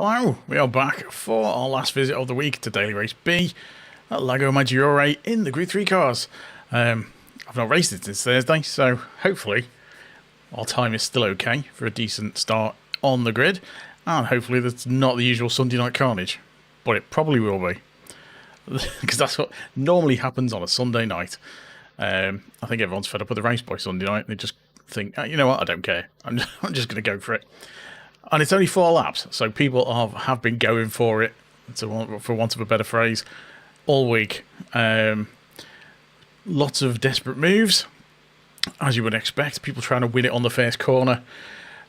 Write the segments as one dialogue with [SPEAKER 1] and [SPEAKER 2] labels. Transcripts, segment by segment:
[SPEAKER 1] Hello, we are back for our last visit of the week to Daily Race B at Lago Maggiore in the Gr.3 cars. I've not raced it since Thursday, so hopefully our time is still okay for a decent start on the grid, and hopefully that's not the usual Sunday night carnage, but it probably will be, because that's what normally happens on a Sunday night. I think everyone's fed up with the race by Sunday night, and they just think, you know what, I don't care, I'm just going to go for it. And it's only 4 laps, so people have been going for it, for want of a better phrase, all week. Lots of desperate moves, as you would expect. People trying to win it on the first corner.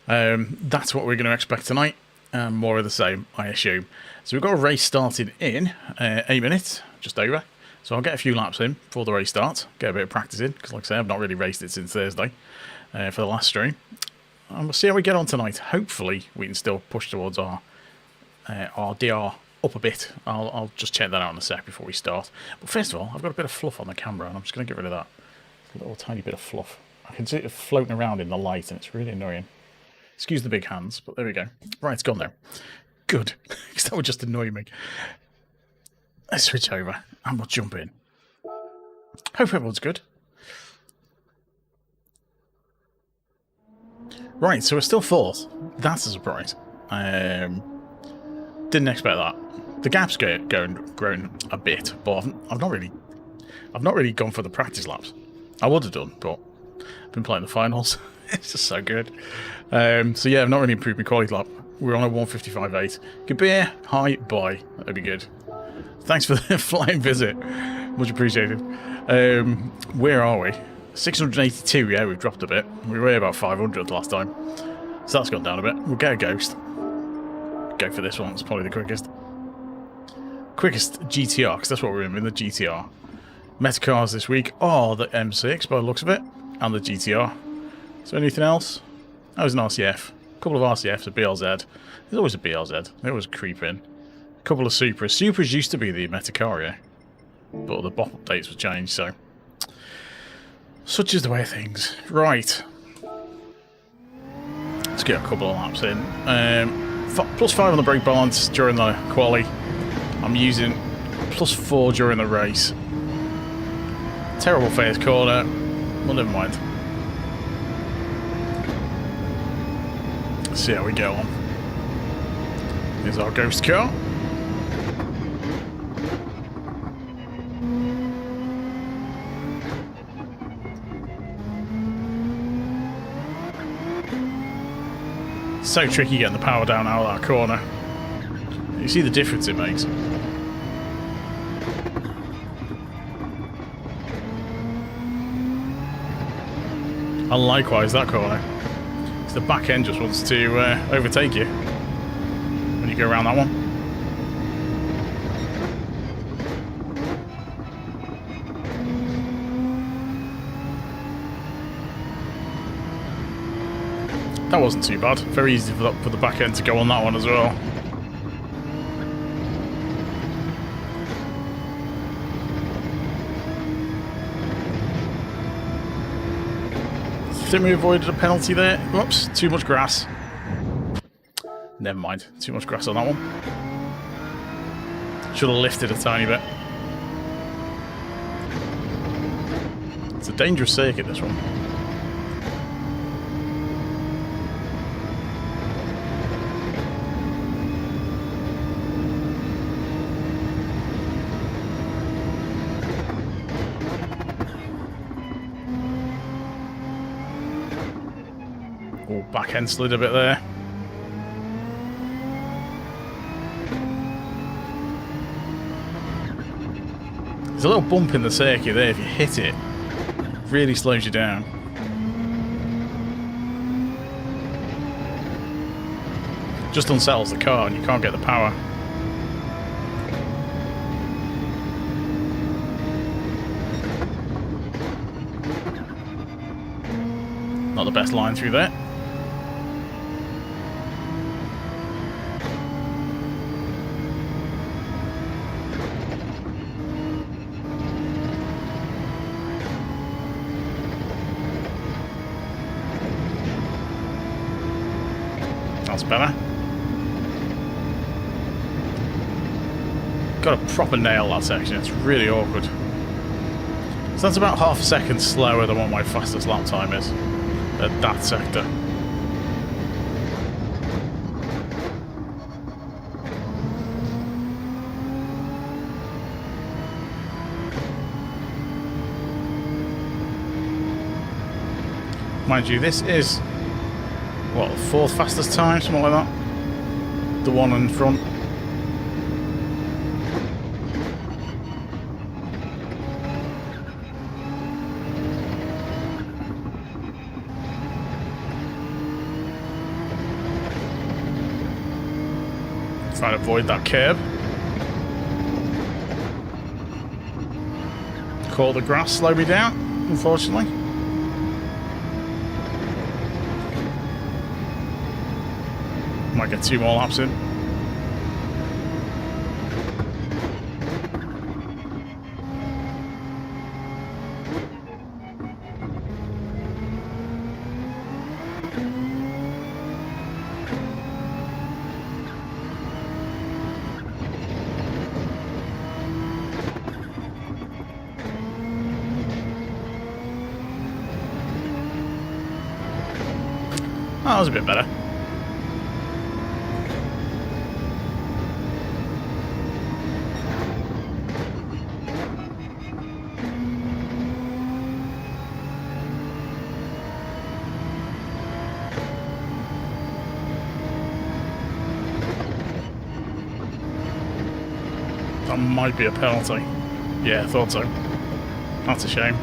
[SPEAKER 1] That's what we're going to expect tonight. More of the same, I assume. So we've got a race started in 8 minutes, just over. So I'll get a few laps in before the race starts, get a bit of practice in, because like I say, I've not really raced it since Thursday for the last stream. And we'll see how we get on tonight. Hopefully we can still push towards our DR up a bit. I'll just check that out in a sec before we start. But first of all, I've got a bit of fluff on the camera, and I'm just going to get rid of that. A little tiny bit of fluff. I can see it floating around in the light, and it's really annoying. Excuse the big hands, but there we go. Right, it's gone now. Good, because that would just annoy me. Let's switch over, and we'll jump in. Hope everyone's good. Right, so we're still 4th. That's a surprise. Didn't expect that. The gap's grown a bit, but I've not really gone for the practice laps. I would have done, but I've been playing the finals. It's just so good. So yeah, I've not really improved my quality lap. We're on a 155.8. Goodbye, hi, bye. That'd be good. Thanks for the flying visit. Much appreciated. Where are we? 682, yeah, we've dropped a bit. We were about 500 last time. So that's gone down a bit. We'll get a ghost. Go for this one, it's probably the quickest. Quickest GTR, because that's what we're in the GTR. Meta cars this week are the M6 by the looks of it, and the GTR. Is there anything else? That was an RCF. A couple of RCFs, a BLZ. There's always a BLZ. They always creep in. A couple of Supras. Supras used to be the Meta car, yeah. But the BOP updates were changed, so... Such is the way of things. Right. Let's get a couple of laps in. +5 on the brake balance during the quali. I'm using +4 during the race. Terrible first corner. Well, never mind. Let's see how we go on. Here's our ghost car. So tricky getting the power down out of that corner. You see the difference it makes. And likewise that corner. The back end just wants to overtake you when you go around that one. That wasn't too bad. Very easy for the back end to go on that one as well. I think we avoided a penalty there. Whoops, too much grass. Never mind, too much grass on that one. Should have lifted a tiny bit. It's a dangerous circuit, this one. Oh, back end slid a bit there. There's a little bump in the circuit there. If you hit it, it really slows you down. Just unsettles the car and you can't get the power. Not the best line through there. That's better. Got to proper nail that section. It's really awkward. So that's about half a second slower than what my fastest lap time is at that sector. Mind you, this is, what, the 4th fastest time, something like that? The one in front. Trying to avoid that curb. Caught the grass, slow me down, unfortunately. Might get 2 more laps in. Oh, that was a bit better. That might be a penalty. Yeah, I thought so. That's a shame.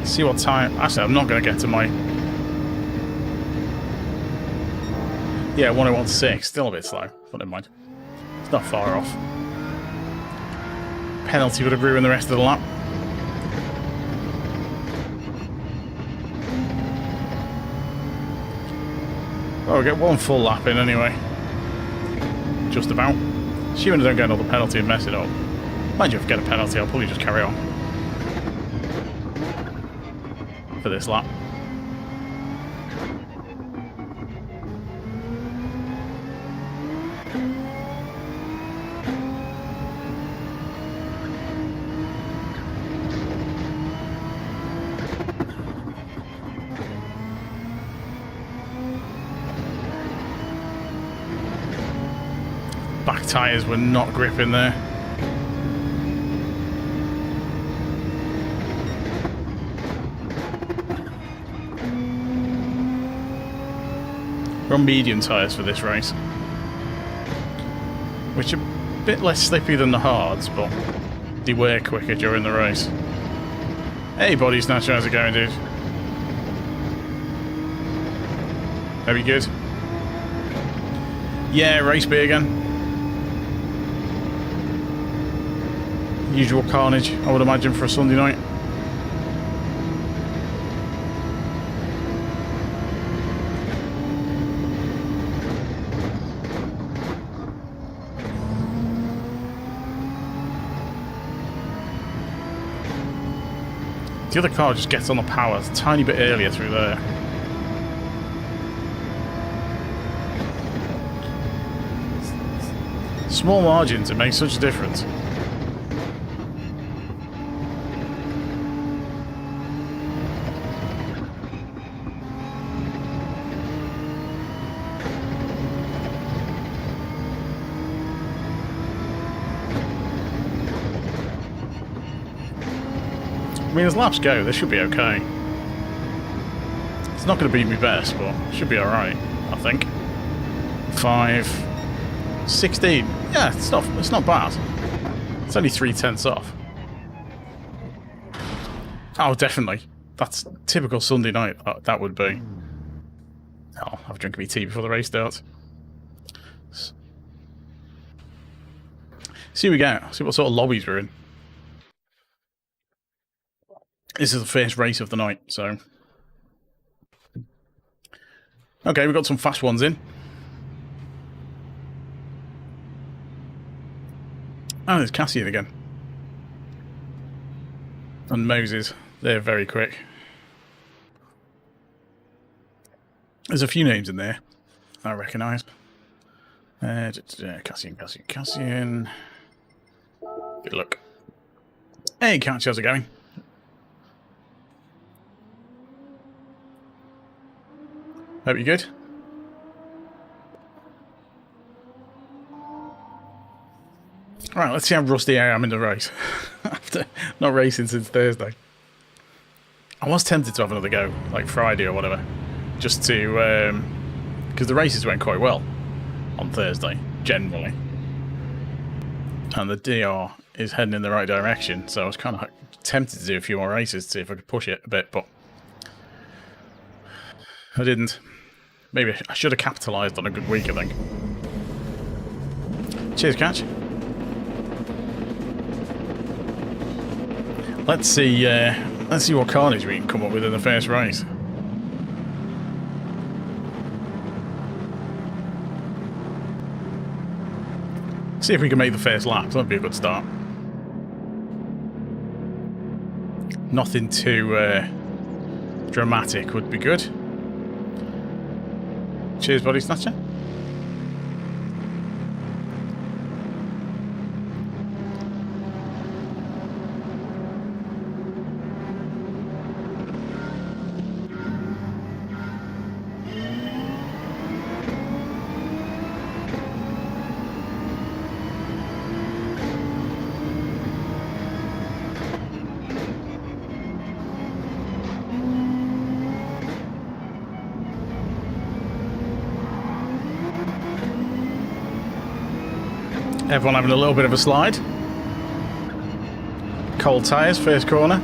[SPEAKER 1] See what time. Actually, I'm not going to get to my. Yeah, 101.6. Still a bit slow, but never mind. It's not far off. Penalty would have ruined the rest of the lap. Oh, we'll get 1 full lap in anyway. Just about. Assuming I don't get another penalty and mess it up. Mind you, if I get a penalty, I'll probably just carry on for this lap. Back tyres were not gripping there. We're on medium tyres for this race, which are a bit less slippy than the hards, but they wear quicker during the race. Hey Body Snatcher, how's it going, dude? Very good. Yeah, race B again. Usual carnage, I would imagine, for a Sunday night. The other car just gets on the power a tiny bit earlier through there. Small margins, it makes such a difference. I mean, as laps go, this should be okay. It's not going to beat me best, but it should be alright, I think. 5, 16. Yeah, it's not bad. It's only 3/10 off. Oh, definitely. That's typical Sunday night, that would be. I'll have a drink of my tea before the race starts. See what we go. See what sort of lobbies we're in. This is the first race of the night, so... Okay, we've got some fast ones in. Oh, there's Cassian again. And Moses. They're very quick. There's a few names in there I recognise. Cassian. Good luck. Hey, Catch, how's it going? Hope you're good. Right, let's see how rusty I am in the race. After not racing since Thursday. I was tempted to have another go, like Friday or whatever. Just to... because the races went quite well on Thursday, generally. And the DR is heading in the right direction, so I was kind of tempted to do a few more races to see if I could push it a bit, but I didn't. Maybe I should have capitalised on a good week, I think. Cheers, Catch. Let's see what carnage we can come up with in the first race. See if we can make the first lap. That'd be a good start. Nothing too dramatic would be good. Cheers, Body Snatcher. Everyone having a little bit of a slide. Cold tyres, first corner.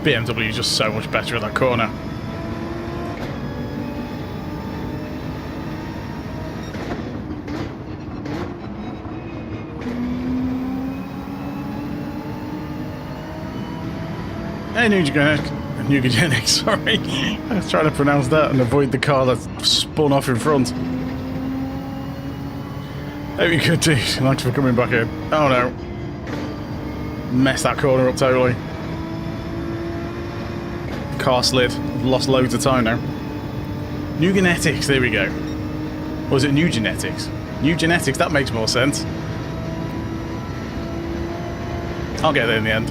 [SPEAKER 1] BMW is just so much better at that corner. Hey, Nugenics, sorry. I was trying to pronounce that and avoid the car that spun off in front. Hope you good, dude. Thanks for coming back in. Oh no. Messed that corner up totally. Car slid. I've lost loads of time now. New genetics, there we go. Or is it new genetics? New genetics, that makes more sense. I'll get there in the end.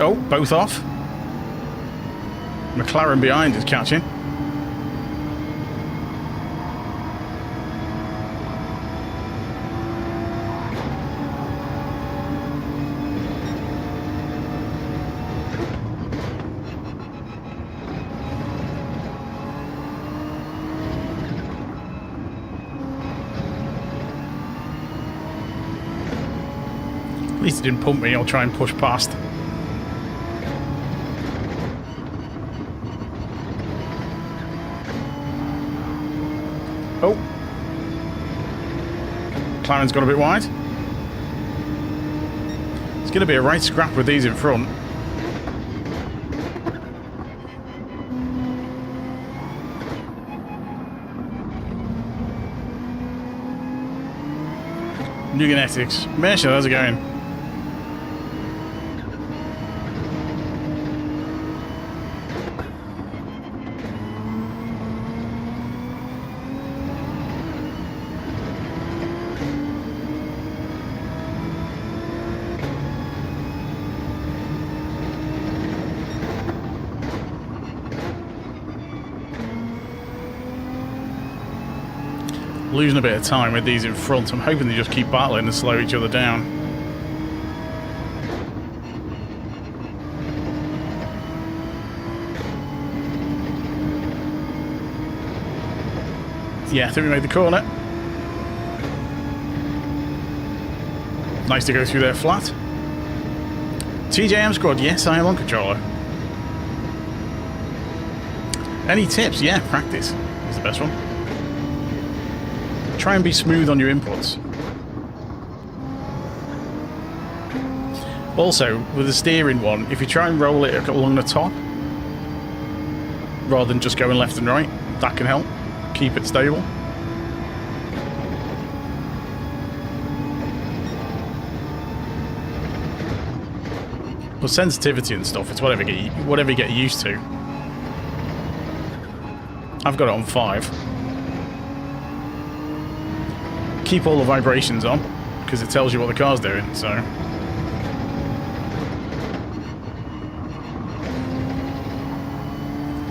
[SPEAKER 1] Oh, both off. McLaren behind is catching. At least he didn't pump me, I'll try and push past. Oh. McLaren's got a bit wide. It's going to be a right scrap with these in front. New genetics. Mersha, how's it going? Losing a bit of time with these in front. I'm hoping they just keep battling and slow each other down. Yeah, I think we made the corner. Nice to go through there flat. TJM squad, yes, I am on controller. Any tips? Yeah, practice is the best one. Try and be smooth on your inputs. Also, with the steering one, if you try and roll it along the top, rather than just going left and right, that can help keep it stable. But sensitivity and stuff, it's whatever you get used to. I've got it on 5. Keep all the vibrations on, because it tells you what the car's doing, so...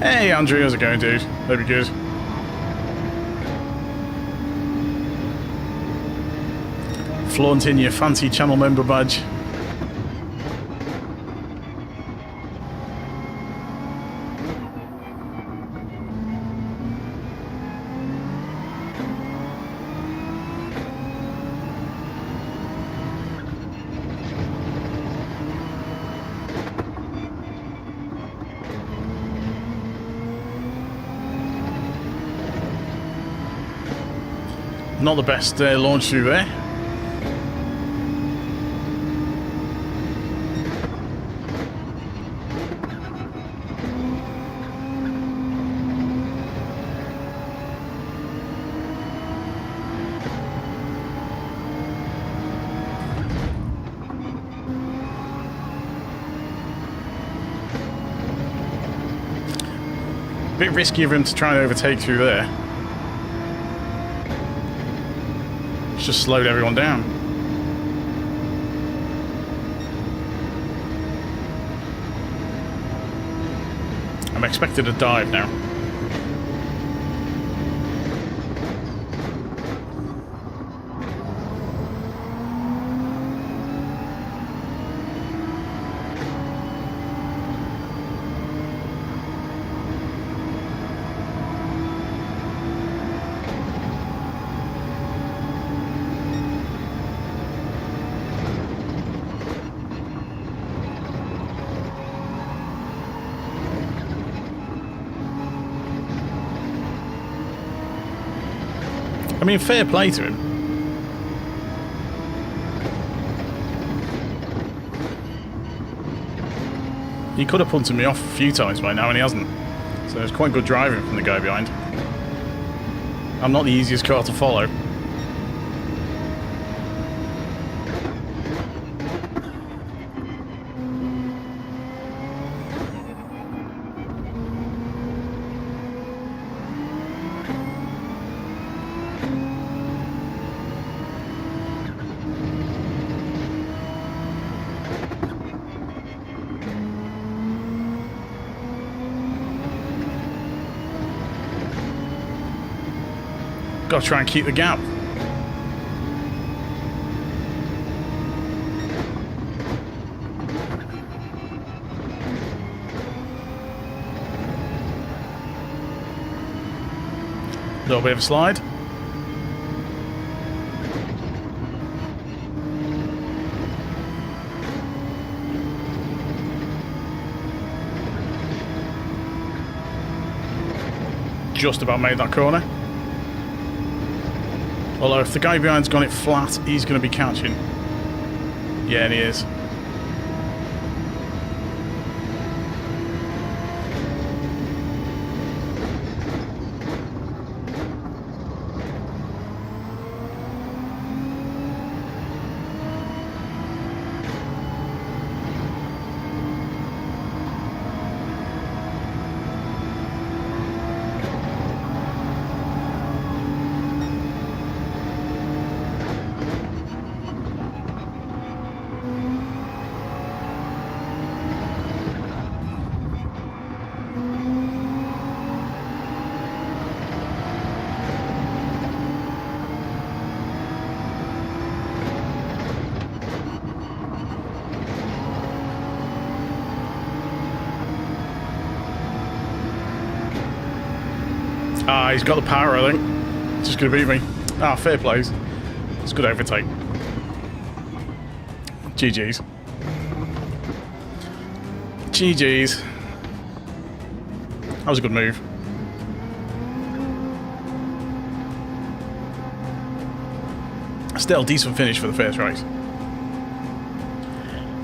[SPEAKER 1] Hey Andrew, how's it going, dude? That'd be good. Flaunting your fancy channel member badge. Not the best launch through there. A bit risky of him to try and overtake through there. It's just slowed everyone down. I'm expected to dive now. I mean, fair play to him. He could have punted me off a few times by now, and he hasn't. So it's quite good driving from the guy behind. I'm not the easiest car to follow. Got to try and keep the gap. Little bit of a slide. Just about made that corner. Although if the guy behind's got it flat, he's going to be catching. Yeah, and he is. Ah, he's got the power, I think. He's just going to beat me. Ah, fair plays. It's a good overtake. GG's. GG's. That was a good move. Still, decent finish for the first race.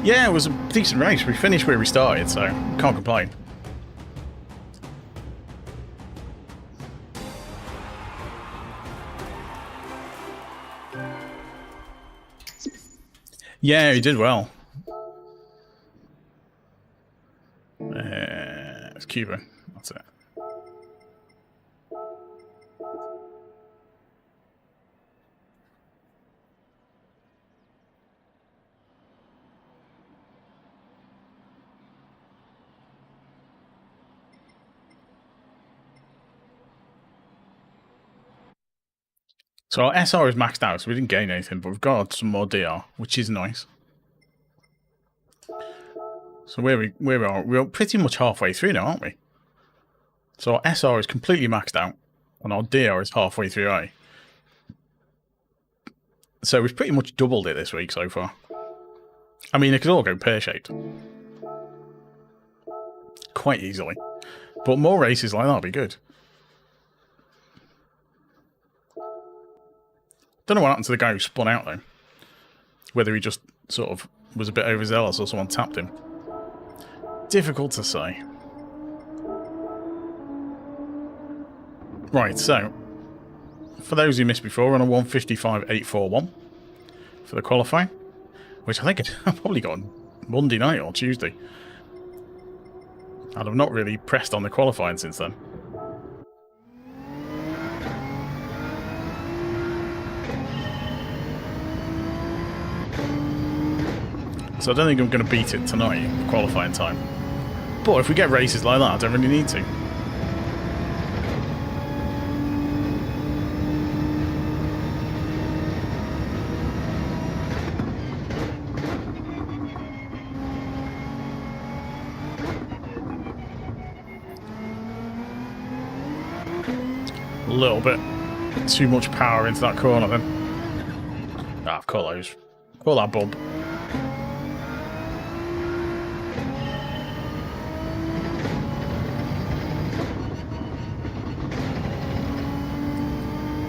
[SPEAKER 1] Yeah, it was a decent race. We finished where we started, so can't complain. Yeah, he did well. It's Cuba. That's it. So our SR is maxed out, so we didn't gain anything, but we've got some more DR, which is nice. So where we are, we're pretty much halfway through now, aren't we? So our SR is completely maxed out, and our DR is halfway through A. So we've pretty much doubled it this week so far. I mean, it could all go pear-shaped. Quite easily. But more races like that would be good. Don't know what happened to the guy who spun out, though. Whether he just sort of was a bit overzealous or someone tapped him. Difficult to say. Right, so for those who missed before, we're on a 155.841 for the qualifying, which I think I've probably got on Monday night or Tuesday. And I've not really pressed on the qualifying since then. So I don't think I'm going to beat it tonight, qualifying time. But if we get races like that, I don't really need to. A little bit too much power into that corner then. Ah, call those. Call that bump.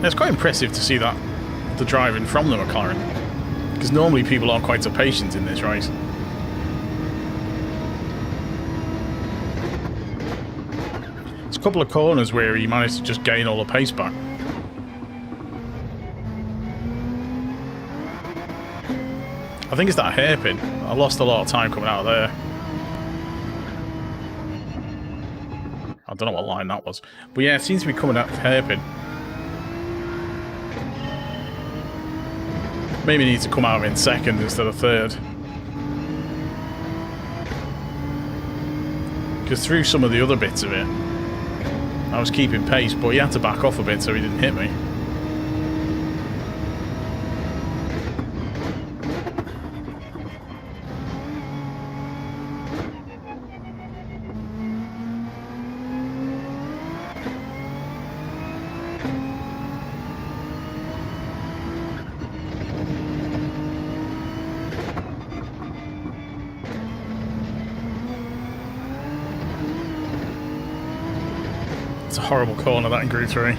[SPEAKER 1] It's quite impressive to see that, the driving from the McLaren, because normally people aren't quite so patient in this race. There's a couple of corners where he managed to just gain all the pace back. I think it's that hairpin. I lost a lot of time coming out of there. I don't know what line that was. But yeah, it seems to be coming out of hairpin. Maybe need to come out in second instead of third. Because through some of the other bits of it, I was keeping pace, but he had to back off a bit so he didn't hit me. It's a horrible corner, that in Gr.3.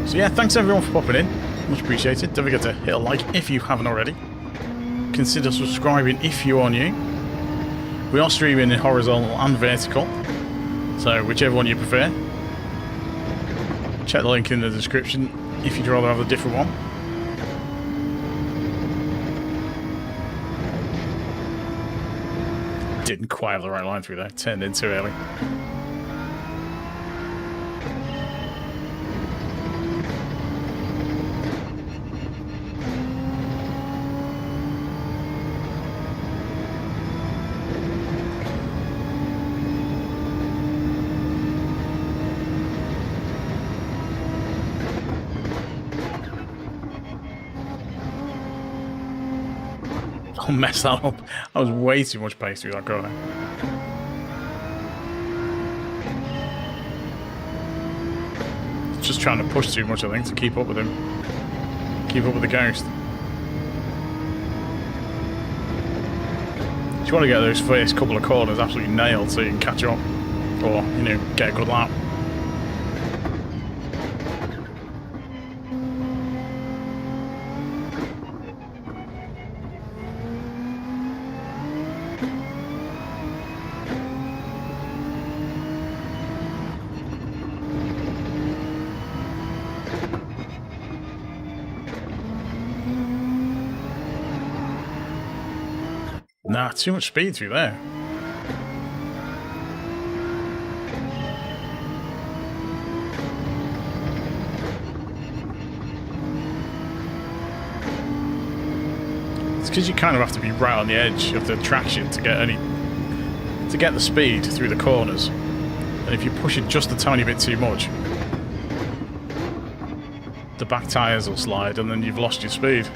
[SPEAKER 1] So yeah, thanks everyone for popping in. Much appreciated. Don't forget to hit a like if you haven't already. Consider subscribing if you are new. We are streaming in horizontal and vertical, so whichever one you prefer. Check the link in the description if you'd rather have a different one. Didn't quite have the right line through there. Turned in too early. I'll mess that up. I was way too much pace through that corner. Just trying to push too much, I think, to keep up with him. Keep up with the Ghost. You want to get those first couple of corners absolutely nailed so you can catch up. Or, you know, get a good lap. Nah, too much speed through there. It's because you kind of have to be right on the edge of the traction to get the speed through the corners. And if you push it just a tiny bit too much, the back tyres will slide and then you've lost your speed.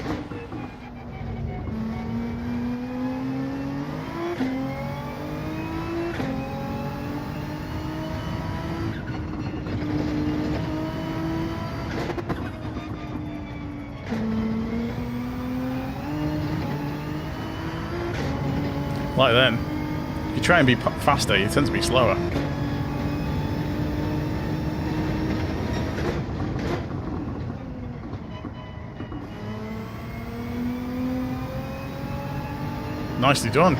[SPEAKER 1] Like then, if you try and be faster, you tend to be slower. Nicely done.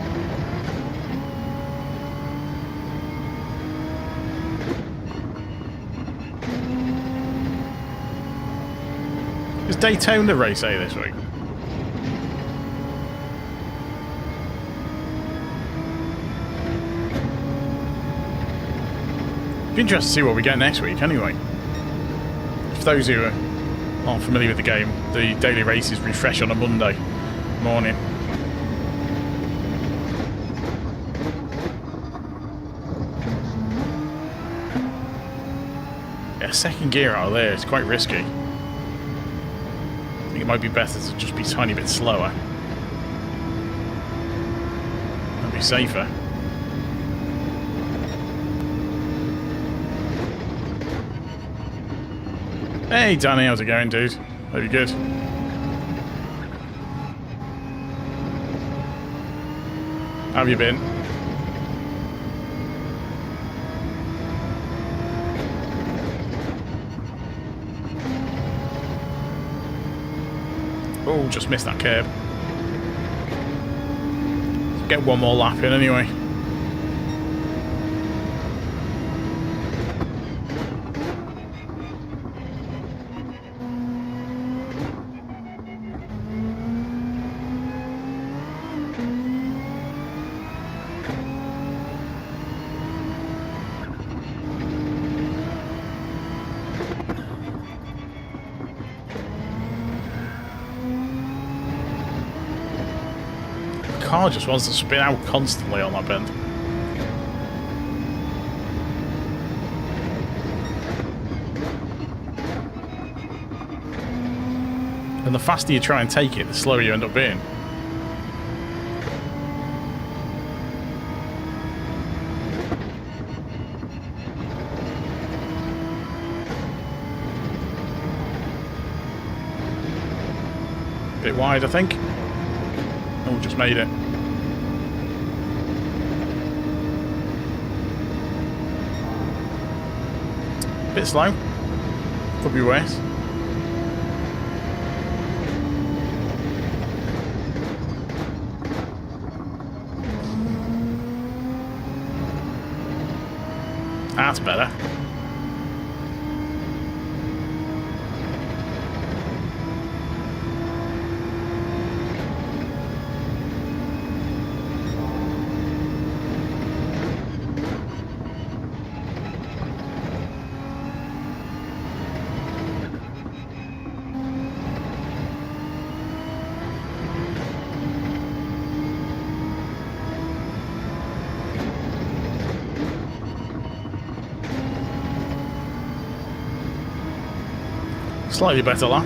[SPEAKER 1] Is Daytona race A this week? Be interested to see what we get next week anyway. For those who aren't familiar with the game, the daily races refresh on a Monday morning. Yeah, second gear out of there is quite risky. I think it might be better to just be a tiny bit slower. That'd be safer. Hey Danny, how's it going, dude? Hope you're good. How have you been? Oh, just missed that curb. Get one more lap in anyway. Car just wants to spin out constantly on that bend. And the faster you try and take it, the slower you end up being. Bit wide, I think. Oh, just made it. Bit slow. Could be worse. That's better. Slightly better lap.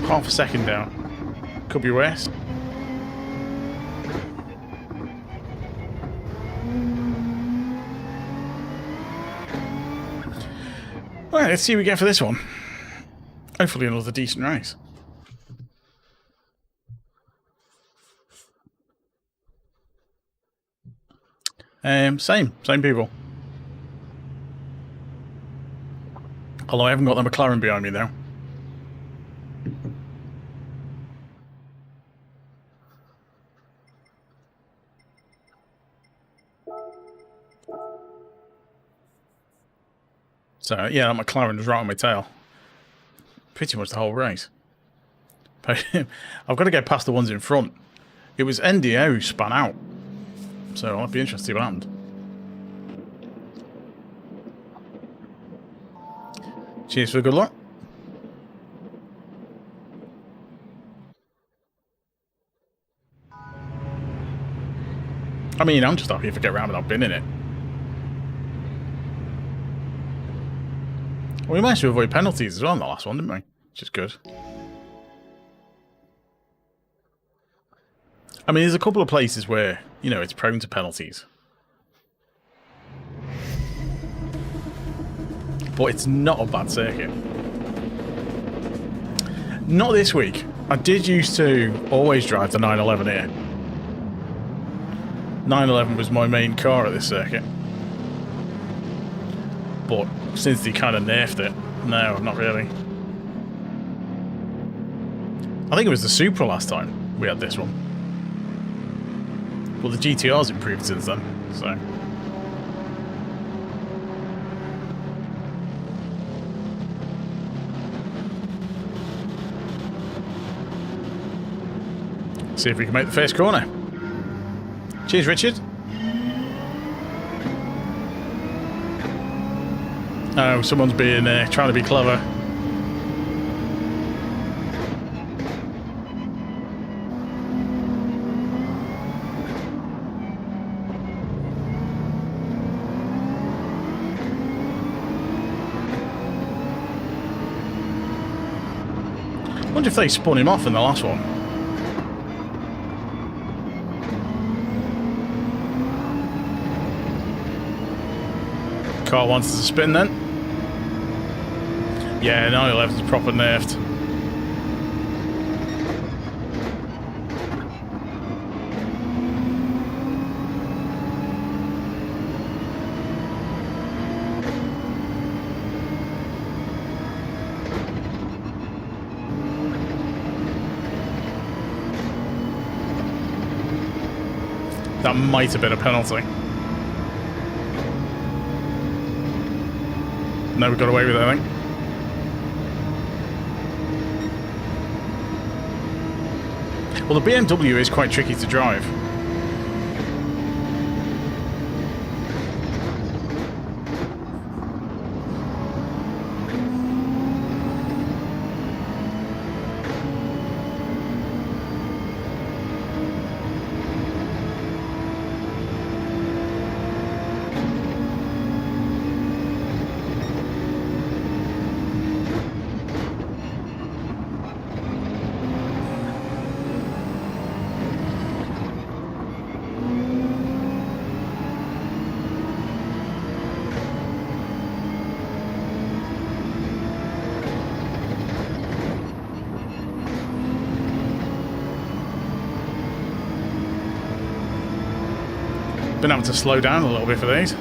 [SPEAKER 1] Half a second down. Could be worse. Alright, let's see what we get for this one. Hopefully another decent race. Same people. Although I haven't got the McLaren behind me now. So yeah, that McLaren was right on my tail. pretty much the whole race. But I've got to get past the ones in front. It was NDO who spun out. So I'll be interested to see what happened. Cheers for good luck. I mean, I'm just happy if I get around without being in it. Well, we managed to avoid penalties as well in the last one, didn't we? Which is good. I mean, there's a couple of places where, you know, it's prone to penalties. But it's not a bad circuit. Not this week. I did used to always drive the 911 here. 911 was my main car at this circuit. But since they kind of nerfed it, no, not really. I think it was the Supra last time we had this one. Well, the GTR's improved since then, so... See if we can make the first corner. Cheers, Richard. Oh, someone's being trying to be clever. I wonder if they spun him off in the last one. Car wants to spin then. Yeah, 911's proper nerfed. That might have been a penalty. No, we got away with it, I think. Well, the BMW is quite tricky to drive. Been having to slow down a little bit for these.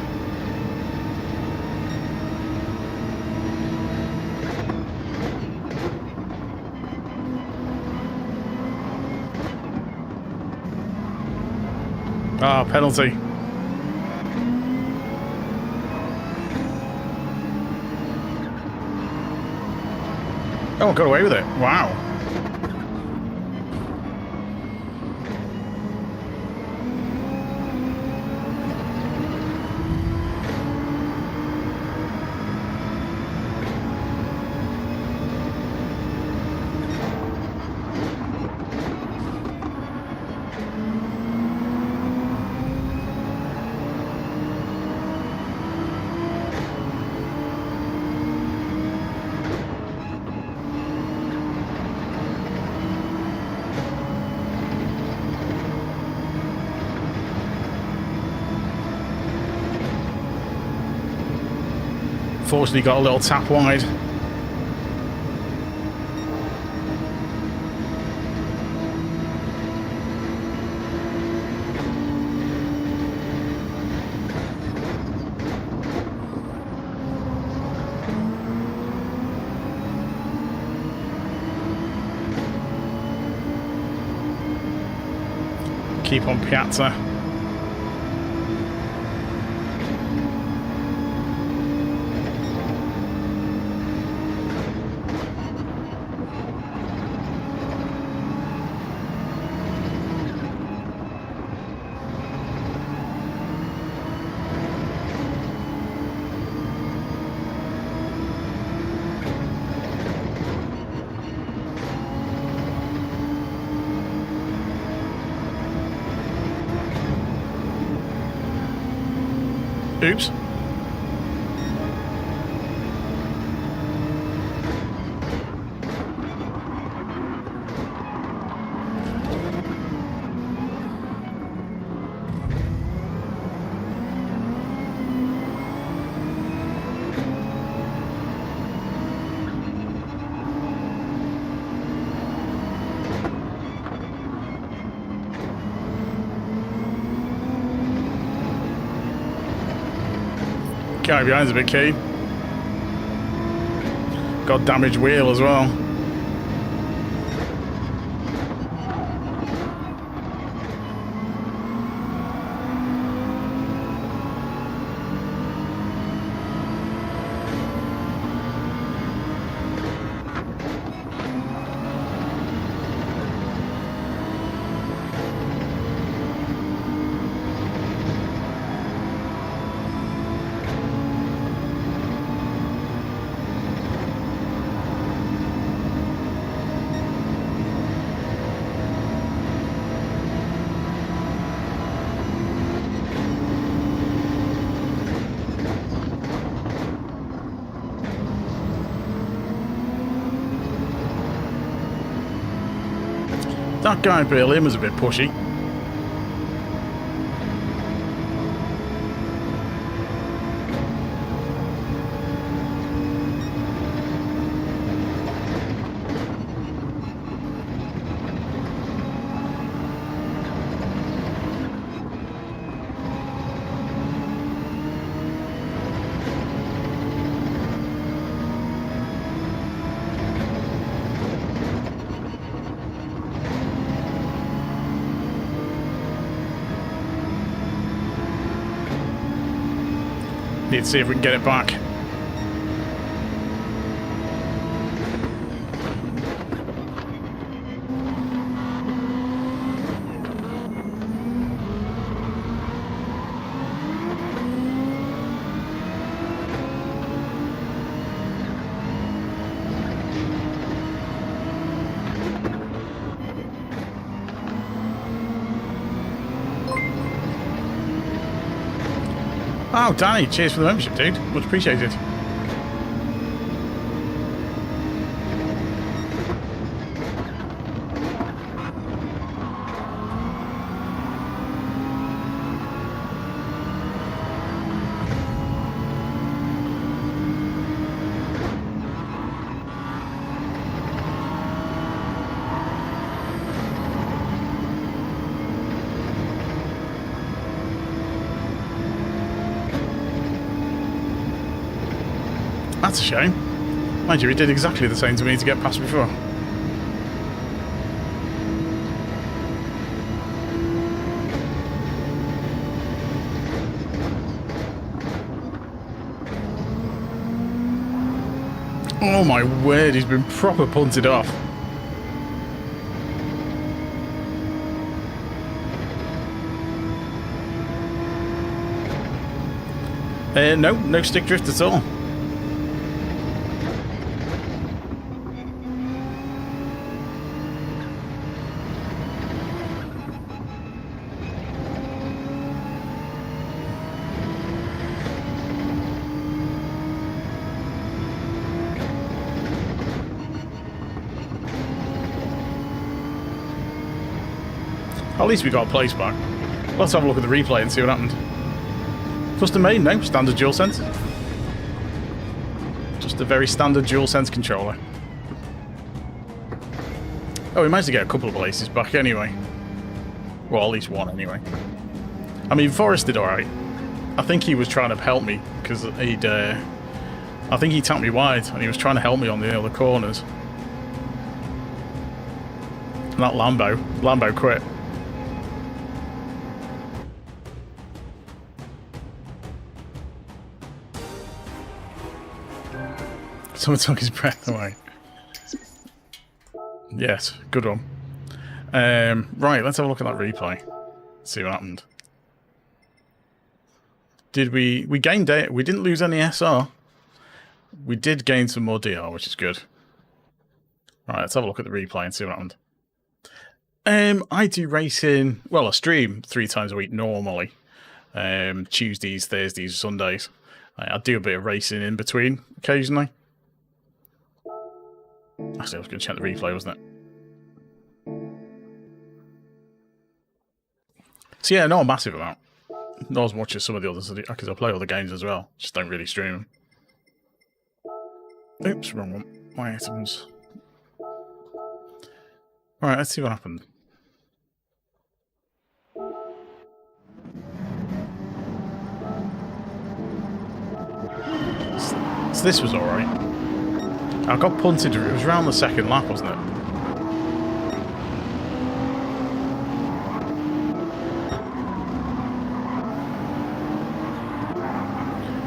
[SPEAKER 1] Ah, penalty. Oh, I got away with it. Wow. Fortunately got a little tap wide. Keep on Piazza. Oops. Guy behind's a bit keen. Got damaged wheel as well. That guy behind him was a bit pushy. Need to see if we can get it back. Oh, Danny, cheers for the membership, dude. Much appreciated. That's a shame. Mind you, it did exactly the same to me to get past before. Oh my word, he's been proper punted off. No stick drift at all. At least we got a place back. Let's have a look at the replay and see what happened. Custom made? No. Standard DualSense. Just a very standard DualSense controller. Oh, we managed to get a couple of places back anyway. Well, at least one anyway. I mean, Forrest did alright. I think he was trying to help me because he'd... I think he tapped me wide and he was trying to help me on the other corners. And that Lambo quit. Someone took his breath away. Yes, good one. Right, let's have a look at that replay. See what happened. Did we gained it? We didn't lose any SR. We did gain some more DR, which is good. Right, let's have a look at the replay and see what happened. I do racing, well, I stream 3 times a week normally. Tuesdays, Thursdays, Sundays. I do a bit of racing in between occasionally. Actually, I was going to check the replay, wasn't it? So yeah, not a massive amount. Not as much as some of the others, because I play other games as well. Just don't really stream them. Oops, wrong one. My items. Alright, let's see what happened. So this was alright. I got punted, it was around the second lap, wasn't it?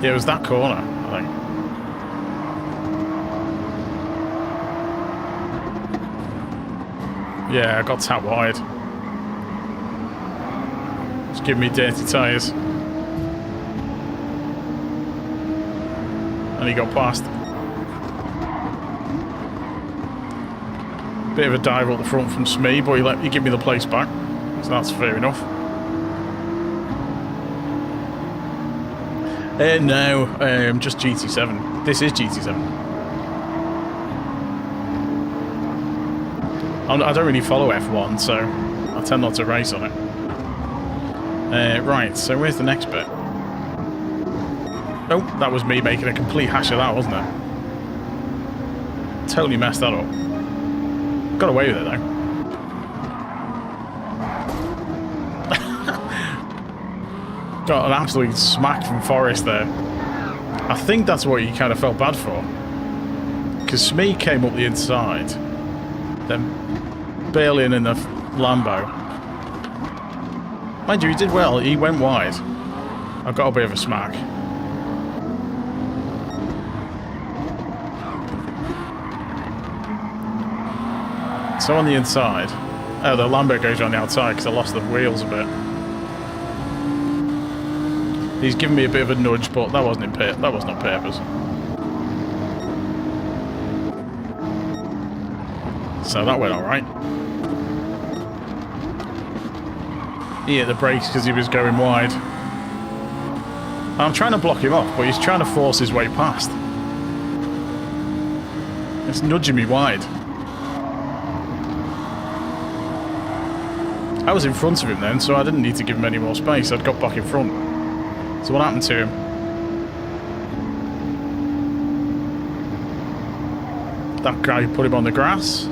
[SPEAKER 1] Yeah, it was that corner, I think. Yeah, I got tapped wide. Just give me dirty tyres. And he got past. Bit of a dive up the front from Smee, but he give me the place back. So that's fair enough. No, just GT7. This is GT7. I don't really follow F1, so I tend not to race on it. Right, so where's the next bit? Oh, that was me making a complete hash of that, wasn't it? Totally messed that up. Got away with it, though. Got an absolute smack from Forrest there. I think that's what he kind of felt bad for. Because Smee came up the inside, then bailing in the Lambo. Mind you, he did well. He went wide. I got a bit of a smack. So on the inside, oh, the Lambo goes on the outside because I lost the wheels a bit. He's given me a bit of a nudge, but that wasn't that wasn't on purpose. So that went all right. He hit the brakes because he was going wide. I'm trying to block him off, but he's trying to force his way past. It's nudging me wide. I was in front of him then, so I didn't need to give him any more space. I'd got back in front. So what happened to him? That guy put him on the grass.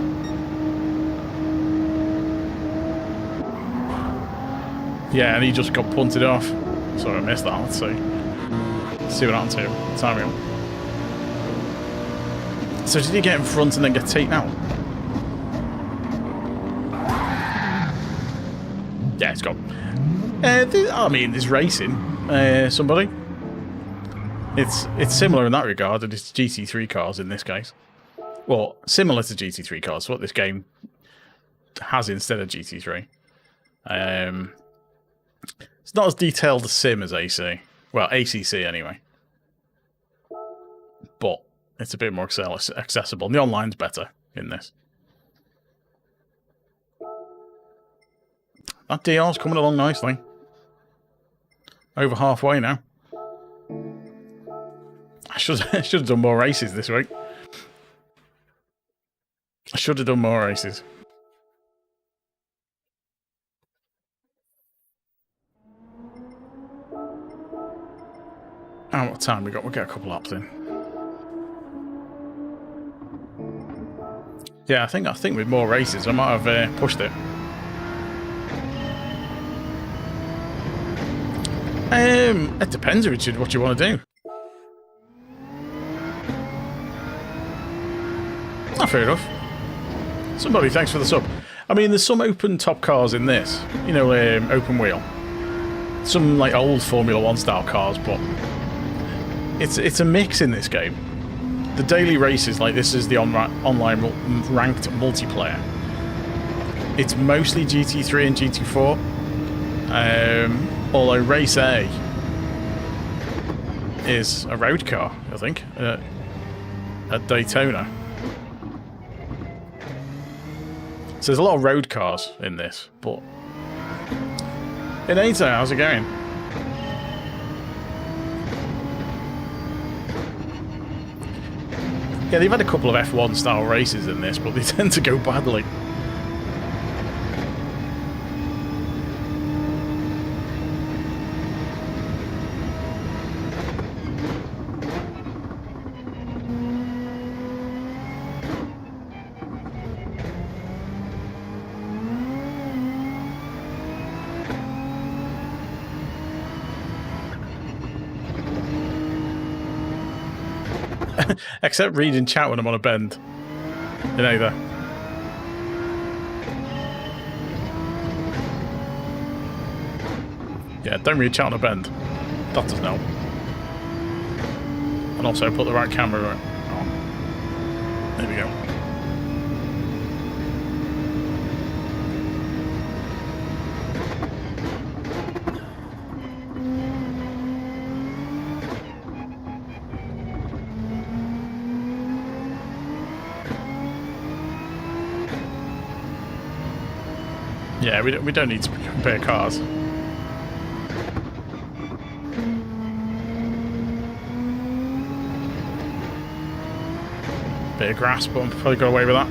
[SPEAKER 1] Yeah, and he just got punted off. Sorry, I missed that. Let's see. Let's see what happened to him. Time him. So did he get in front and then get taken out? Yeah, it's gone. I mean, it's racing. Somebody. It's similar in that regard, and it's GT3 cars in this case. Well, similar to GT3 cars, what this game has instead of GT3. It's not as detailed a sim as AC. Well, ACC anyway. But it's a bit more accessible. And the online's better in this. That DR's coming along nicely. Over halfway now. I should have done more races this week. I should have done more races. Oh, what time we got? We'll get a couple laps in. Yeah, I think with more races I might have pushed it. It depends, Richard, what you want to do. Ah, fair enough. Somebody, thanks for the sub. I mean, there's some open top cars in this. You know, open wheel. Some like old Formula 1 style cars, but it's a mix in this game. The daily races, like this is the online ranked multiplayer. It's mostly GT3 and GT4. Although Race A is a road car, I think, at Daytona. So there's a lot of road cars in this, but in ATA, how's it going? Yeah, they've had a couple of F1 style races in this, but they tend to go badly. Except reading chat when I'm on a bend. In either. Yeah, don't read chat on a bend. That doesn't help. And also put the right camera on. There we go. Yeah, we don't need to compare cars. Bit of grass, but I'm probably got away with that.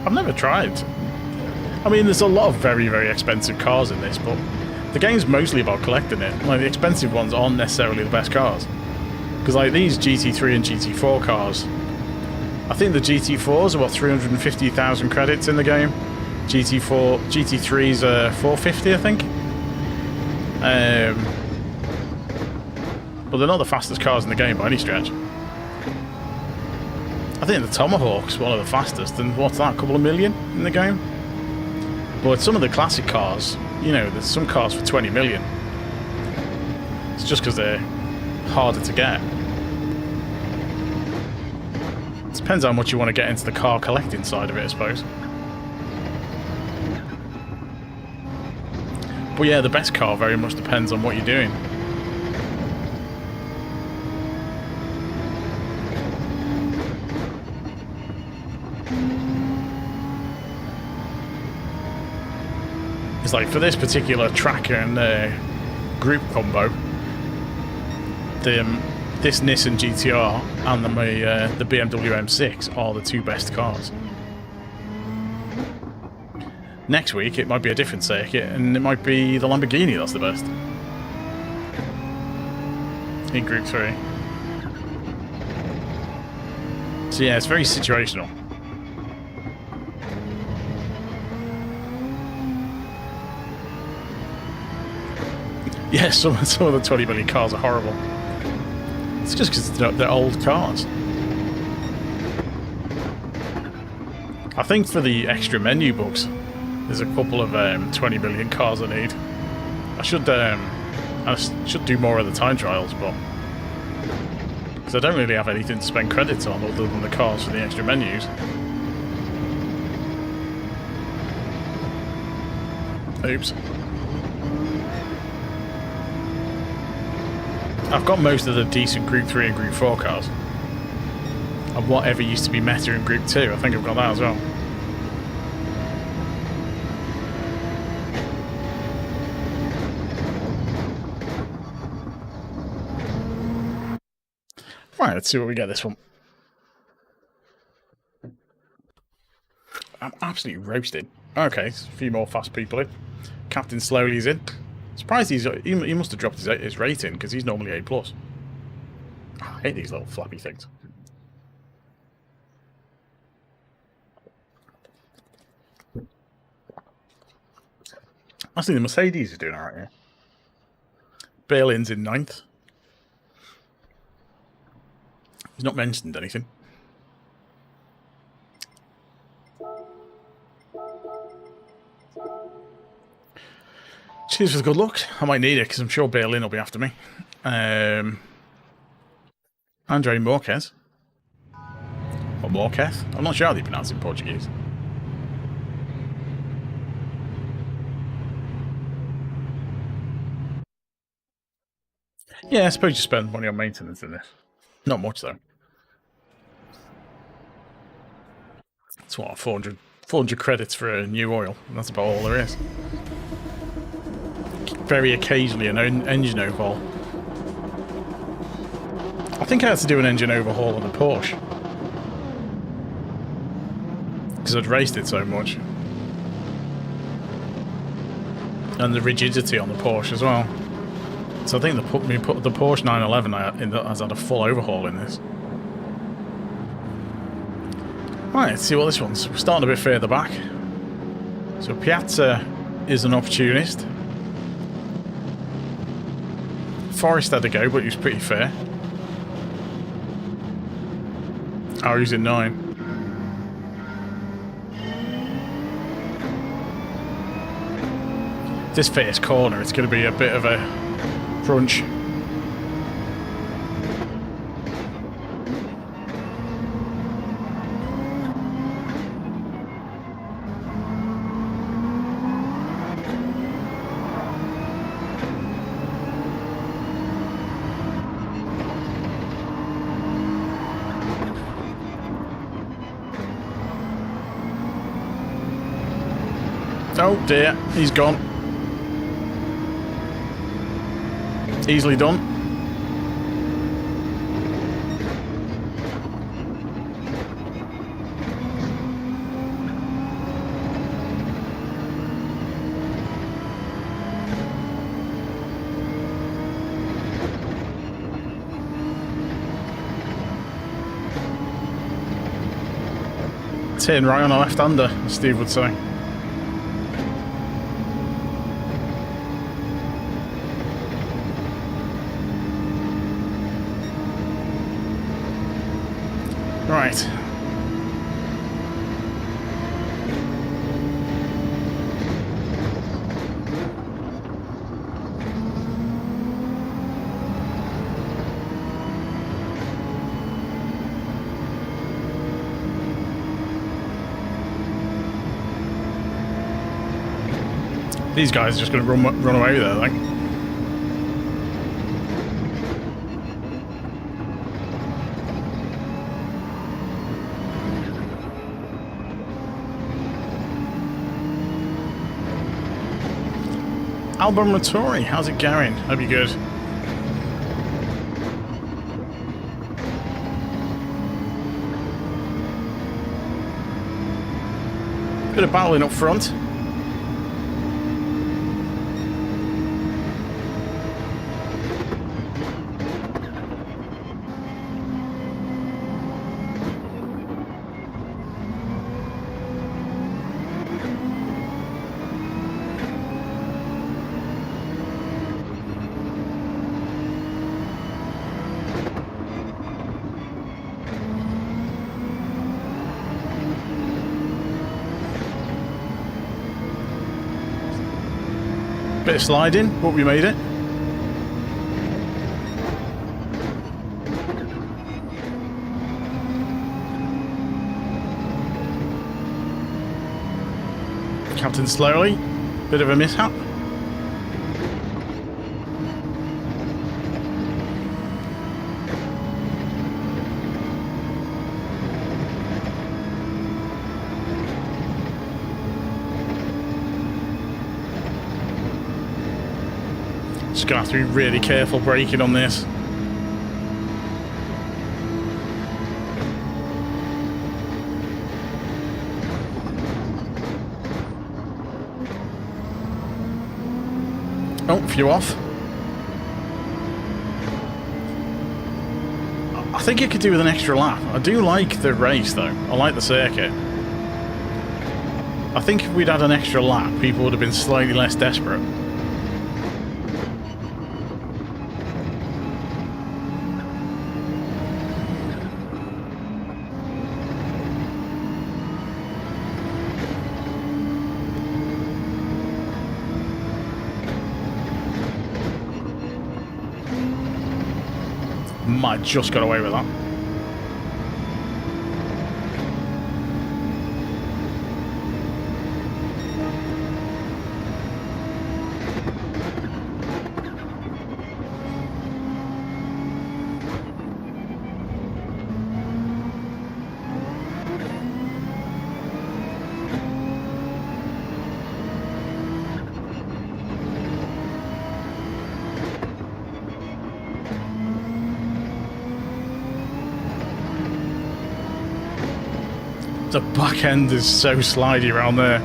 [SPEAKER 1] I've never tried. I mean, there's a lot of very, very expensive cars in this, but the game's mostly about collecting it. Like, the expensive ones aren't necessarily the best cars. Because, like, these GT3 and GT4 cars, I think the GT4s are, what, 350,000 credits in the game? GT3's 450, I think? But they're not the fastest cars in the game by any stretch. I think the Tomahawk's one of the fastest, and what's that, a couple of million in the game? But some of the classic cars, you know, there's some cars for 20 million. It's just because they're harder to get. It depends how much you want to get into the car collecting side of it, I suppose. But yeah, the best car very much depends on what you're doing. It's like, for this particular tracker and group combo, this Nissan GTR and the BMW M6 are the two best cars. Next week it might be a different circuit, and it might be the Lamborghini that's the best in Group 3. So yeah, it's very situational. Yeah, some of the 20 million cars are horrible. It's just because they're old cars. I think for the extra menu books, there's a couple of 20 million cars I need. I should do more of the time trials, but because I don't really have anything to spend credits on other than the cars for the extra menus. Oops. I've got most of the decent Group 3 and Group 4 cars. And whatever used to be meta in Group 2, I think I've got that as well. Right, let's see what we get this one. I'm absolutely roasted. Okay, a few more fast people in. Captain Slowly's in. Surprised he must have dropped his rating, because he's normally A+. Oh, I hate these little flappy things. I think the Mercedes is doing alright here. Berlin's in 9th. He's not mentioned anything. Cheers for the good luck. I might need it because I'm sure Berlin will be after me. Andre Marquez. Or Marquez. I'm not sure how they pronounce it in Portuguese. Yeah, I suppose you spend money on maintenance in this. Not much, though. It's what, 400 credits for a new oil. And that's about all there is. Very occasionally an engine overhaul. I think I had to do an engine overhaul on the Porsche. Because I'd raced it so much. And the rigidity on the Porsche as well. So I think the Porsche 911 has had a full overhaul in this. Right, let's see what this one's. We're starting a bit further back. So Piazza is an opportunist. Forrest had to go, but he was pretty fair. Oh, he's in 9. This first corner, it's going to be a bit of a crunch. Oh dear, he's gone. Easily done. Turn right on a left-hander, as Steve would say. Right. These guys are just going to run away with it, I think. Album Ratori, how's it going? Hope you're good. Bit of battling up front. Bit of sliding, but we made it. Captain slowly, bit of a mishap. Just gonna have to be really careful braking on this. Oh, few off. I think you could do with an extra lap. I do like the race though. I like the circuit. I think if we'd had an extra lap, people would have been slightly less desperate. Might just got away with that. The back end is so slidey around there.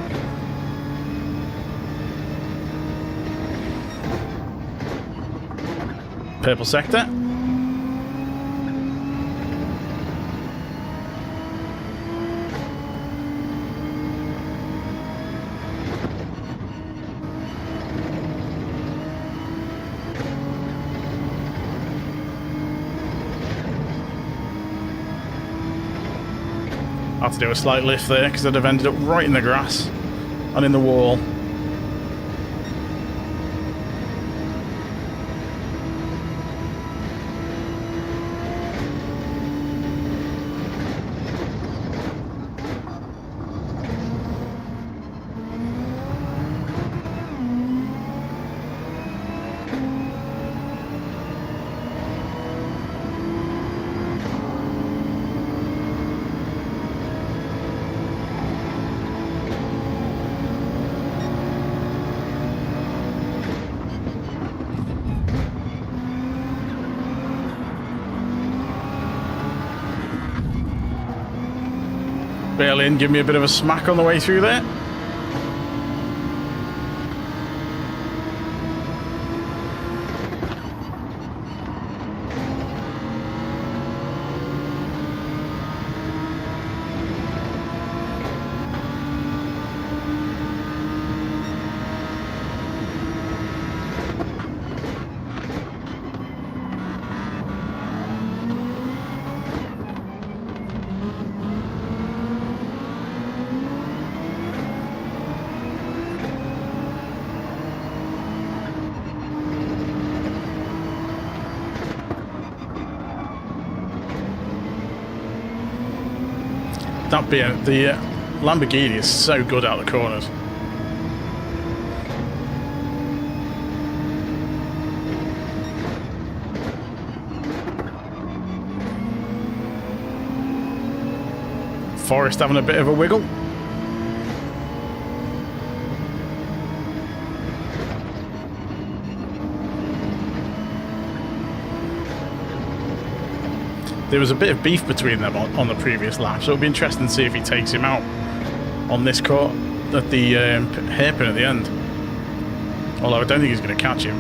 [SPEAKER 1] Purple sector. I had to do a slight lift there because I'd have ended up right in the grass and in the wall. Bail in, give me a bit of a smack on the way through there. That being the Lamborghini is so good out of the corners. Forest having a bit of a wiggle. There was a bit of beef between them on the previous lap, so it'll be interesting to see if he takes him out on this court at the hairpin at the end. Although I don't think he's going to catch him.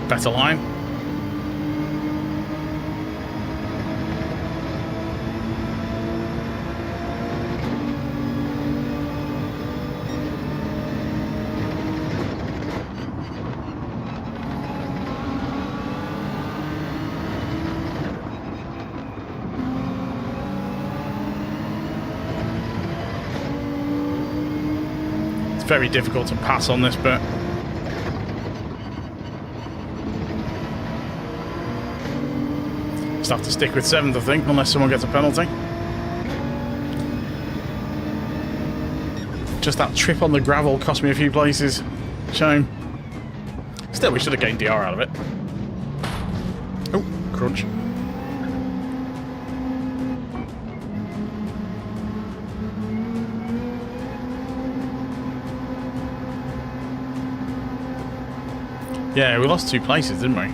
[SPEAKER 1] Better line. Very difficult to pass on this bit. Just have to stick with 7th, I think, unless someone gets a penalty. Just that trip on the gravel cost me a few places. Shame. Still, we should have gained DR out of it. Oh, crunch. Yeah, we lost 2 places, didn't we?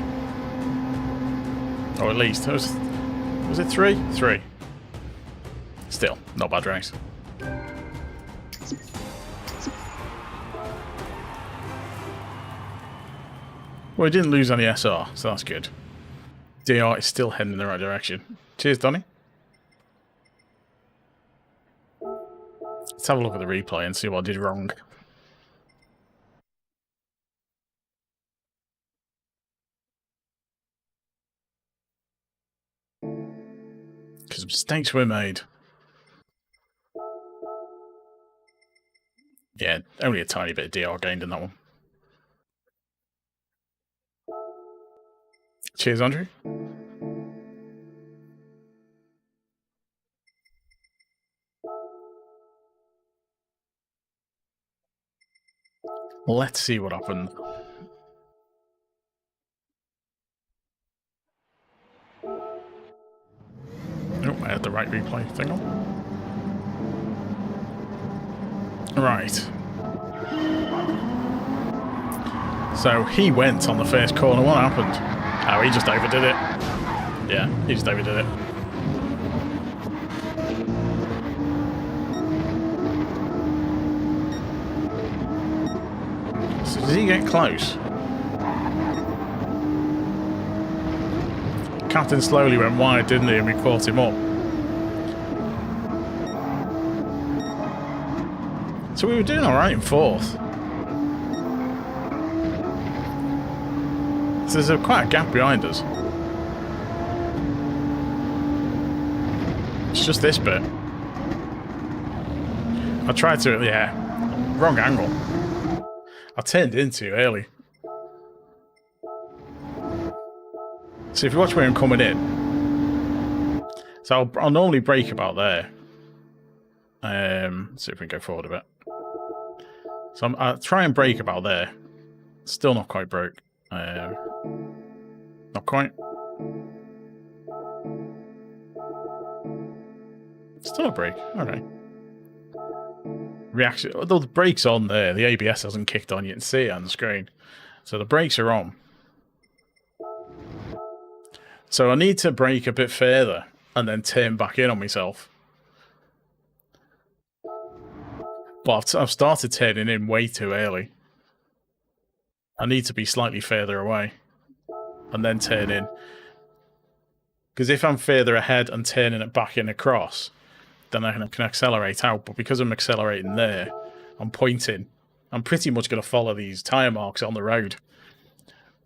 [SPEAKER 1] Or at least, was it 3? 3. Still, not bad race. Well, we didn't lose any SR, so that's good. DR is still heading in the right direction. Cheers, Donny. Let's have a look at the replay and see what I did wrong. Because mistakes were made. Yeah, only a tiny bit of DR gained in that one. Cheers, Andrew. Let's see what happened. Oh, I had the right replay thing on. Right. So he went on the first corner. What happened? Oh, he just overdid it. Yeah, he just overdid it. So did he get close? Captain slowly went wide, didn't he? And we caught him up. So we were doing alright in fourth. So there's quite a gap behind us. It's just this bit. I tried to, yeah, wrong angle. I turned in too early. So if you watch where I'm coming in, so I'll normally brake about there. See if we can go forward a bit. So I'll try and brake about there. Still not quite broke. Not quite. Still a brake. Okay. Reaction. Although the brake's on there, the ABS hasn't kicked on. You can see it on the screen. So the brakes are on. So I need to brake a bit further and then turn back in on myself. But I've started turning in way too early. I need to be slightly further away and then turn in. Because if I'm further ahead and turning it back in across, then I can accelerate out. But because I'm accelerating there, I'm pointing. I'm pretty much going to follow these tyre marks on the road.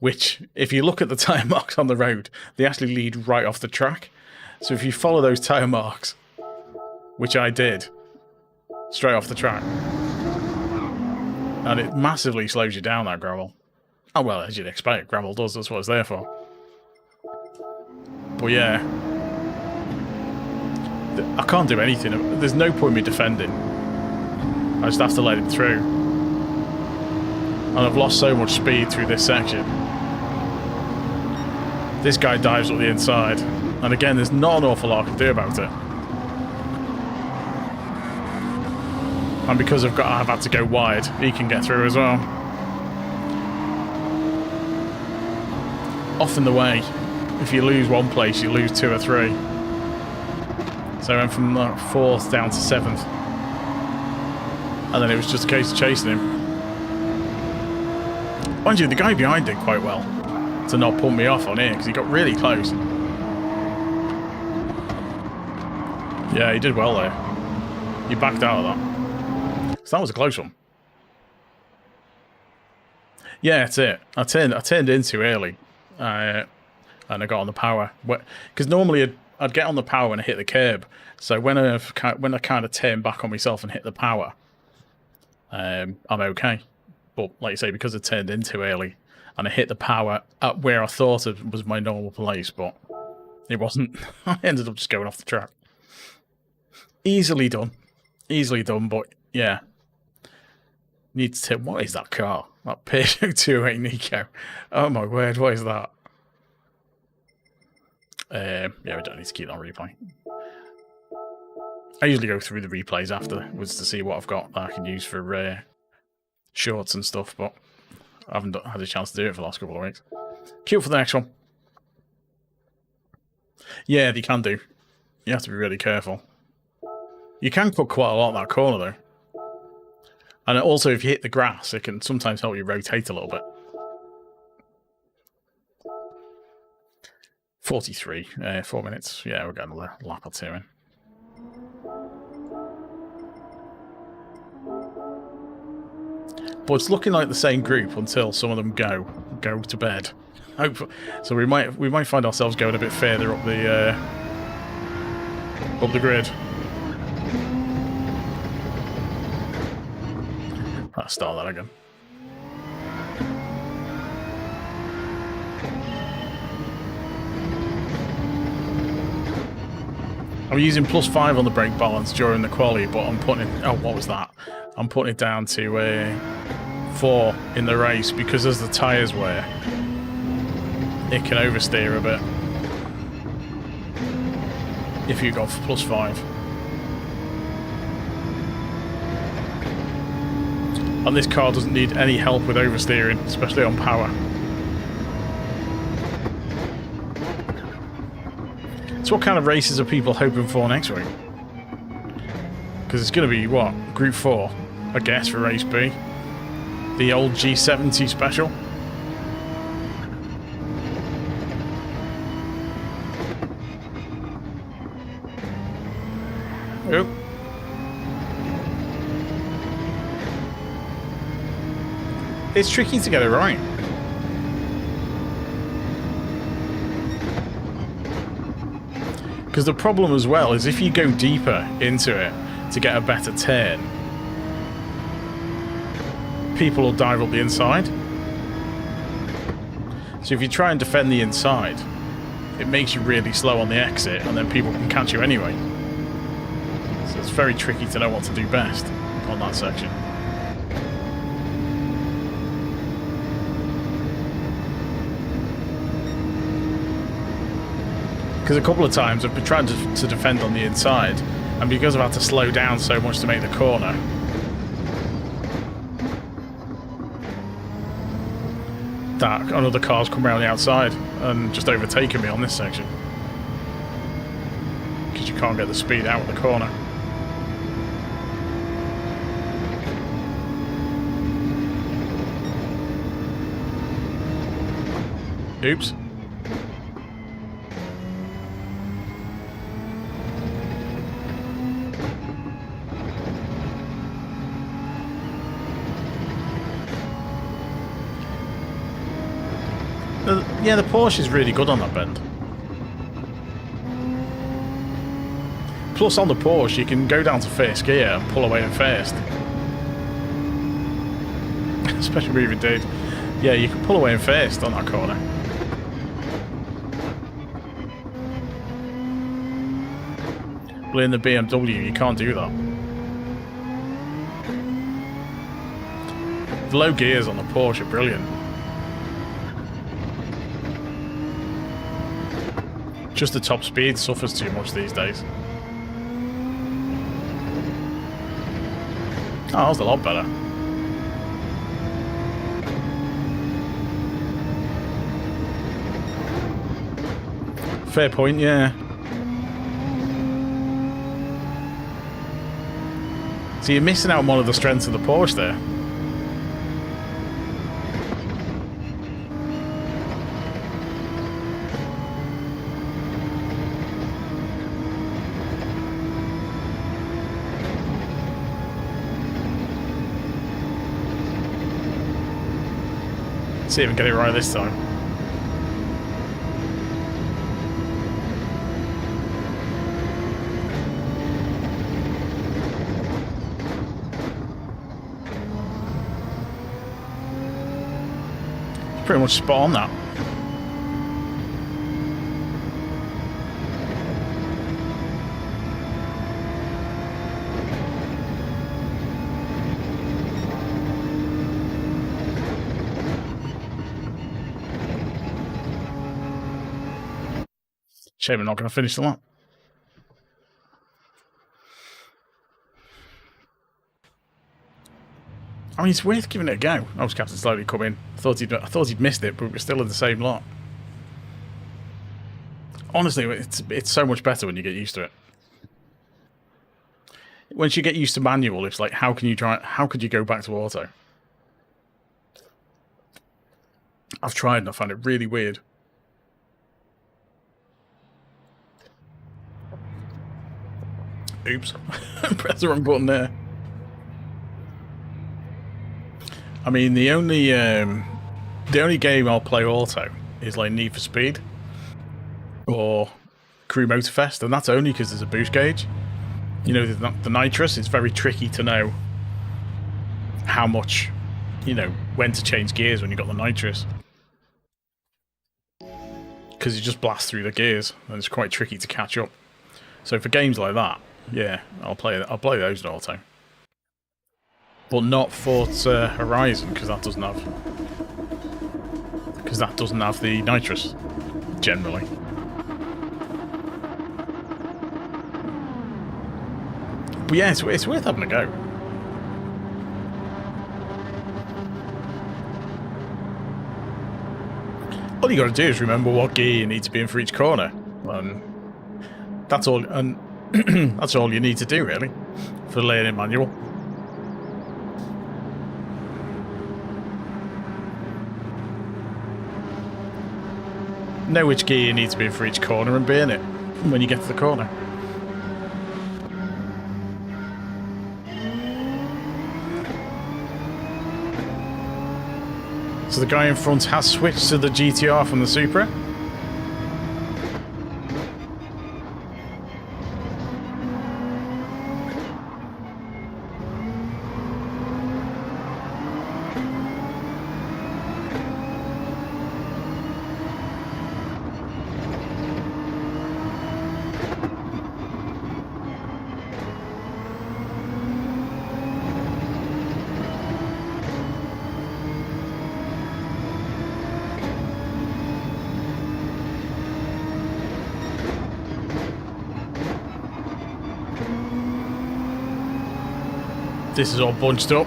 [SPEAKER 1] Which, if you look at the tyre marks on the road, they actually lead right off the track. So if you follow those tyre marks, which I did, straight off the track, and it massively slows you down, that gravel. Oh, well, as you'd expect, gravel does, that's what it's there for. But yeah, I can't do anything. There's no point in me defending. I just have to let him through. And I've lost so much speed through this section. This guy dives up the inside. And again, there's not an awful lot I can do about it. And because I've had to go wide, he can get through as well. Often the way, if you lose one place, you lose 2 or 3. So I went from 4th down to 7th. And then it was just a case of chasing him. Mind you, the guy behind did quite well to not pull me off on here, because he got really close. Yeah, he did well there. He backed out of that. So that was a close one. Yeah, that's it. I turned in too early. And I got on the power. Because normally I'd get on the power when I hit the curb. So when I kind of turn back on myself and hit the power, I'm okay. But like you say, because I turned in too early and I hit the power at where I thought it was my normal place, but it wasn't. I ended up just going off the track. Easily done. Easily done, but yeah. Need to tip. What is that car? That Peugeot 208 Nico. Oh my word, what is that? Yeah, we don't need to keep that on replay. I usually go through the replays afterwards to see what I've got that I can use for shorts and stuff, but I haven't had a chance to do it for the last couple of weeks. Cue for the next one. Yeah, you can do. You have to be really careful. You can cut quite a lot in that corner, though. And also, if you hit the grass, it can sometimes help you rotate a little bit. 43, 4 minutes. Yeah, we're going a lap or 2 in. But it's looking like the same group until some of them go to bed. So we might find ourselves going a bit further up the grid. Let's start that again. I'm using +5 on the brake balance during the quali, but I'm putting it... Oh, what was that? I'm putting it down to 4 in the race because as the tyres wear, it can oversteer a bit if you go for +5. And this car doesn't need any help with oversteering, especially on power. So what kind of races are people hoping for next week? Because it's going to be, what, Group 4, I guess, for Race B. The old G70 special. Oh. It's tricky to get it right. Because the problem as well is if you go deeper into it to get a better turn, people will dive up the inside. So if you try and defend the inside, it makes you really slow on the exit, and then people can catch you anyway. So it's very tricky to know what to do best on that section. Because a couple of times I've been trying to defend on the inside, and because I've had to slow down so much to make the corner, that another car's come around the outside and just overtaken me on this section. Because you can't get the speed out of the corner. Oops. Yeah, the Porsche is really good on that bend. Plus, on the Porsche, you can go down to first gear and pull away in first. Especially moving dude. Yeah, you can pull away in first on that corner. Well, in the BMW, you can't do that. The low gears on the Porsche are brilliant. Just the top speed suffers too much these days. Oh, that was a lot better. Fair point, yeah. So you're missing out on one of the strengths of the Porsche there. See if we can get it right this time. Pretty much spot on that. Shame we're not going to finish the lap. I mean, it's worth giving it a go. I was Captain Slowly come in. I thought he'd missed it, but we're still in the same lot. Honestly, it's so much better when you get used to it. Once you get used to manual, it's like, how could you go back to auto? I've tried and I find it really weird. Oops. Press the wrong button there. I mean, the only game I'll play auto is like Need for Speed or Crew Motorfest, and that's only because there's a boost gauge. You know, the nitrous, it's very tricky to know how much, you know, when to change gears when you've got the nitrous. Because you just blast through the gears, and it's quite tricky to catch up. So for games like that, yeah, I'll play those in auto. But not Forza Horizon, because that doesn't have the nitrous, generally. But yeah, it's worth having a go. All you got to do is remember what gear you need to be in for each corner. That's all, and that's all you need to do, really, for the learning manual. Know which gear you need to be in for each corner and be in it when you get to the corner. So the guy in front has switched to the GTR from the Supra. This is all bunched up.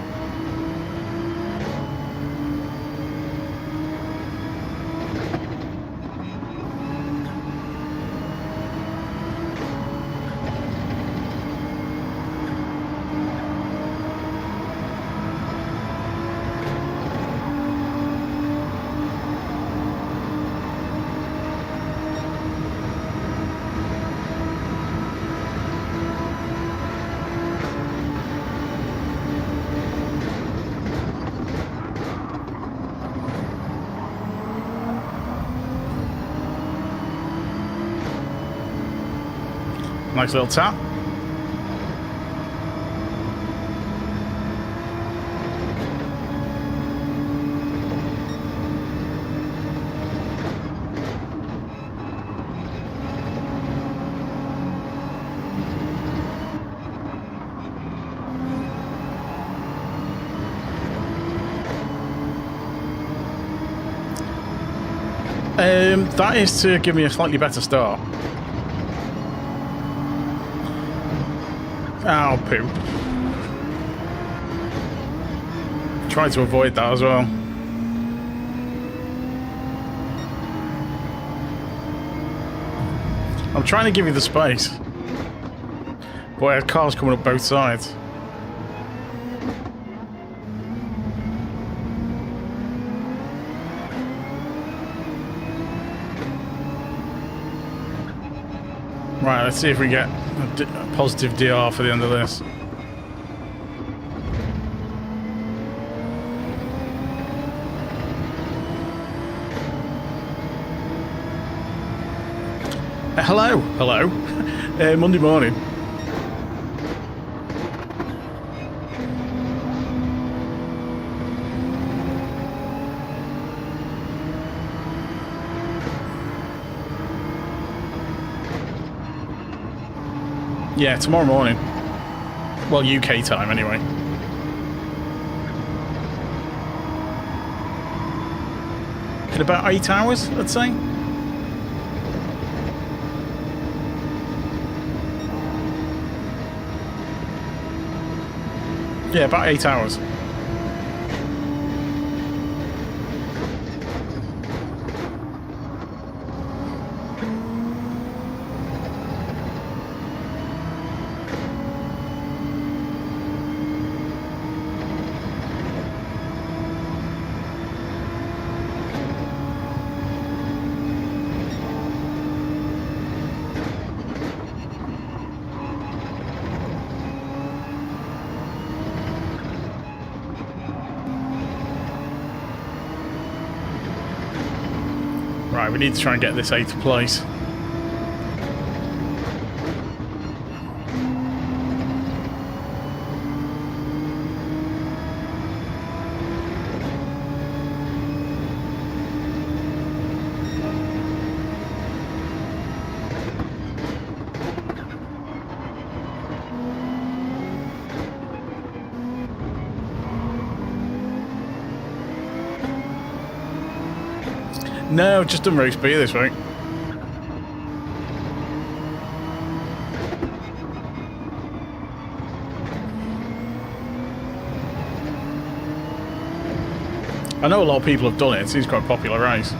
[SPEAKER 1] Nice little tap. That is to give me a slightly better start. Ow, poop. Try to avoid that as well. I'm trying to give you the space. Boy, a car's coming up both sides. Right, let's see if we get a positive DR for the end of this. Hello, hello. Monday morning. Yeah, tomorrow morning. Well, UK time anyway. In about 8 hours, let's say. Yeah, about 8 hours. Right, we need to try and get this 8th place. No, just done roast beer this week. I know a lot of people have done it. It seems quite a popular race.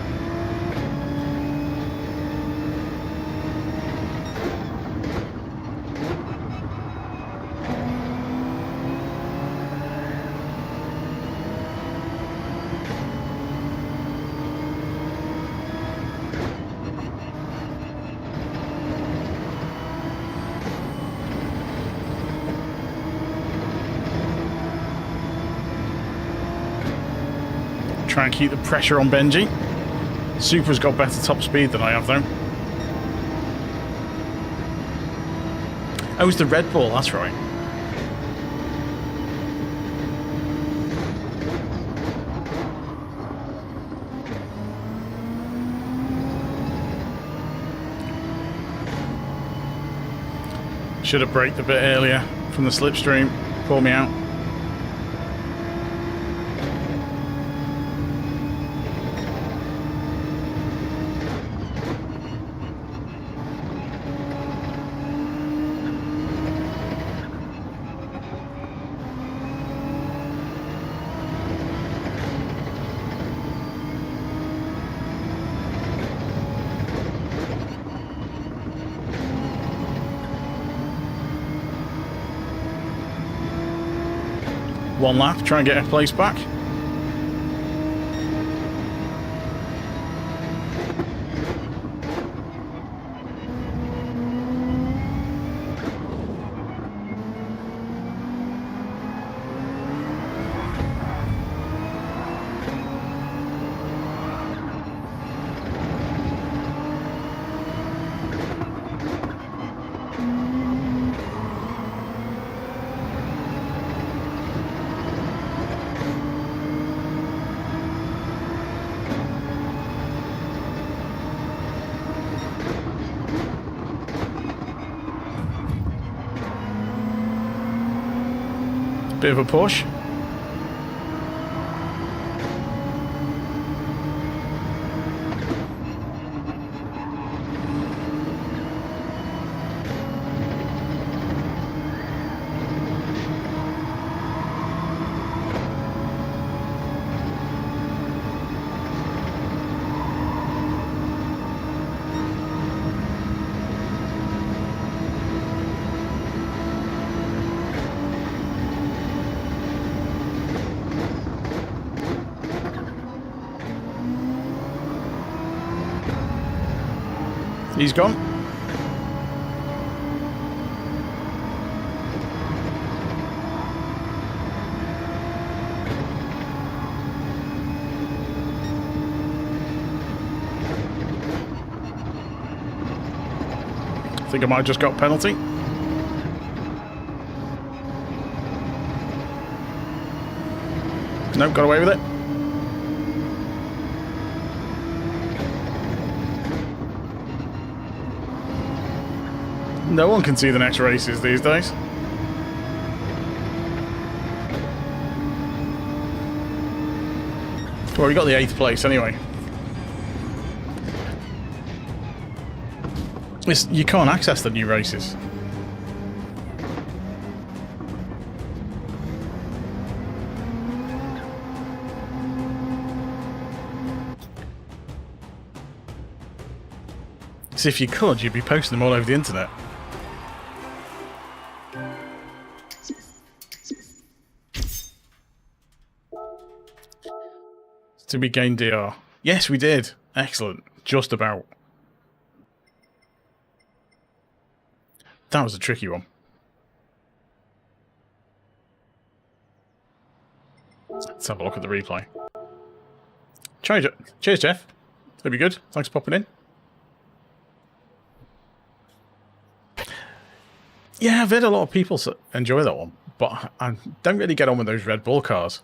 [SPEAKER 1] Try and keep the pressure on Benji. Supra's got better top speed than I have, though. Oh, it's the Red Bull, that's right. Should have braked a bit earlier from the slipstream. Pull me out. One lap, try and get a place back. Bit of a push. He's gone. I think I might have just got a penalty. Nope, got away with it. No one can see the next races these days. Well, we got the 8th place anyway. You can't access the new races. So if you could, you'd be posting them all over the internet. Did we gain DR? Yes, we did. Excellent. Just about. That was a tricky one. Let's have a look at the replay. Cheers, Jeff. That'll be good. Thanks for popping in. Yeah, I've heard a lot of people enjoy that one, but I don't really get on with those Red Bull cars.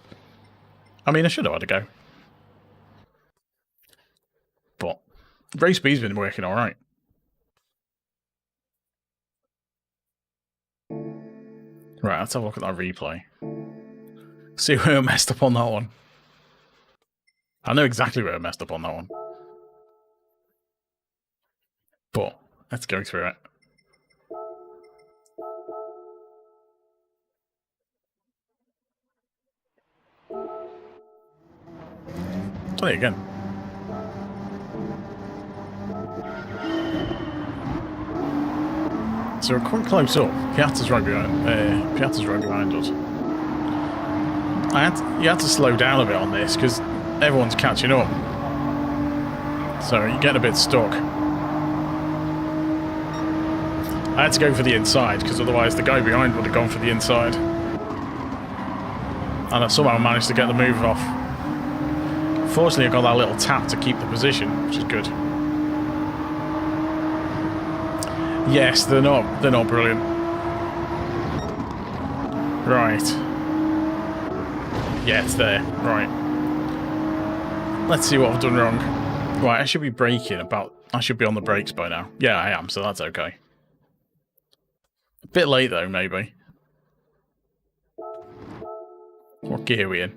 [SPEAKER 1] I mean, I should have had a go. But Race B's been working alright. Right, let's have a look at that replay. See where I messed up on that one. I know exactly where I messed up on that one. But let's go through it. Play it again. So we're quite close up. Piatta's right behind us. You had to slow down a bit on this because everyone's catching up. So you're getting a bit stuck. I had to go for the inside because otherwise the guy behind would have gone for the inside. And I somehow managed to get the move off. Unfortunately, I got that little tap to keep the position, which is good. Yes, they're not brilliant. Right. Yeah, it's there. Right. Let's see what I've done wrong. Right, I should be braking about... I should be on the brakes by now. Yeah, I am, so that's okay. A bit late, though, maybe. What gear are we in?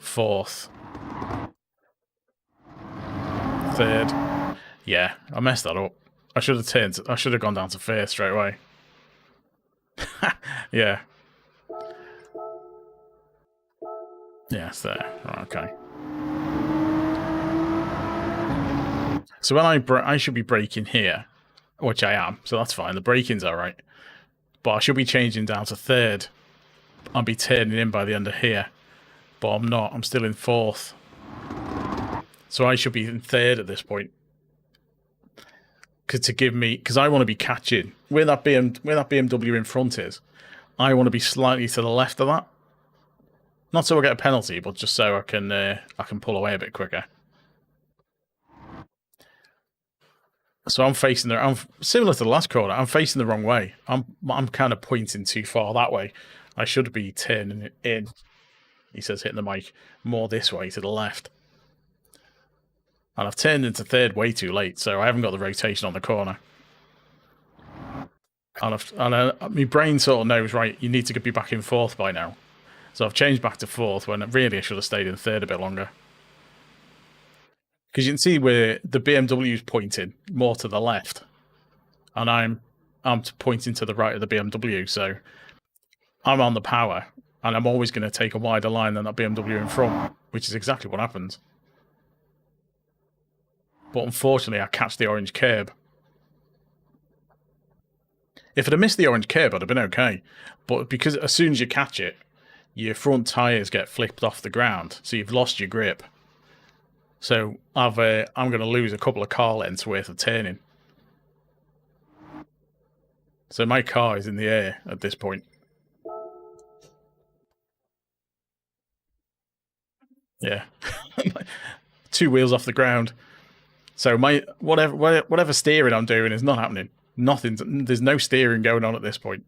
[SPEAKER 1] 4th. 3rd. Yeah, I messed that up. I should have gone down to 1st straight away. Yeah. Yeah, it's there. Right, okay. So when I should be braking here, which I am, so that's fine. The braking's alright. But I should be changing down to 3rd. I'll be turning in by the end of here. But I'm not. I'm still in 4th. So I should be in 3rd at this point. Because I want to be catching where that BMW in front is. I want to be slightly to the left of that. Not so I get a penalty, but just so I can pull away a bit quicker. So I'm facing I'm similar to the last corner. I'm facing the wrong way. I'm kind of pointing too far that way. I should be turning it in. He says, hitting the mic, more this way to the left. And I've turned into 3rd way too late, so I haven't got the rotation on the corner. And my brain sort of knows, right, you need to be back in 4th by now. So I've changed back to 4th when really I should have stayed in 3rd a bit longer. Because you can see where the BMW is pointing more to the left. And I'm pointing to the right of the BMW, so I'm on the power. And I'm always going to take a wider line than that BMW in front, which is exactly what happens. But unfortunately, I catch the orange curb. If I'd have missed the orange curb, I'd have been okay. But because as soon as you catch it, your front tyres get flipped off the ground, so you've lost your grip. So I'm going to lose a couple of car lengths worth of turning. So my car is in the air at this point. Yeah. 2 wheels off the ground. So my whatever steering I'm doing is not happening. Nothing. There's no steering going on at this point.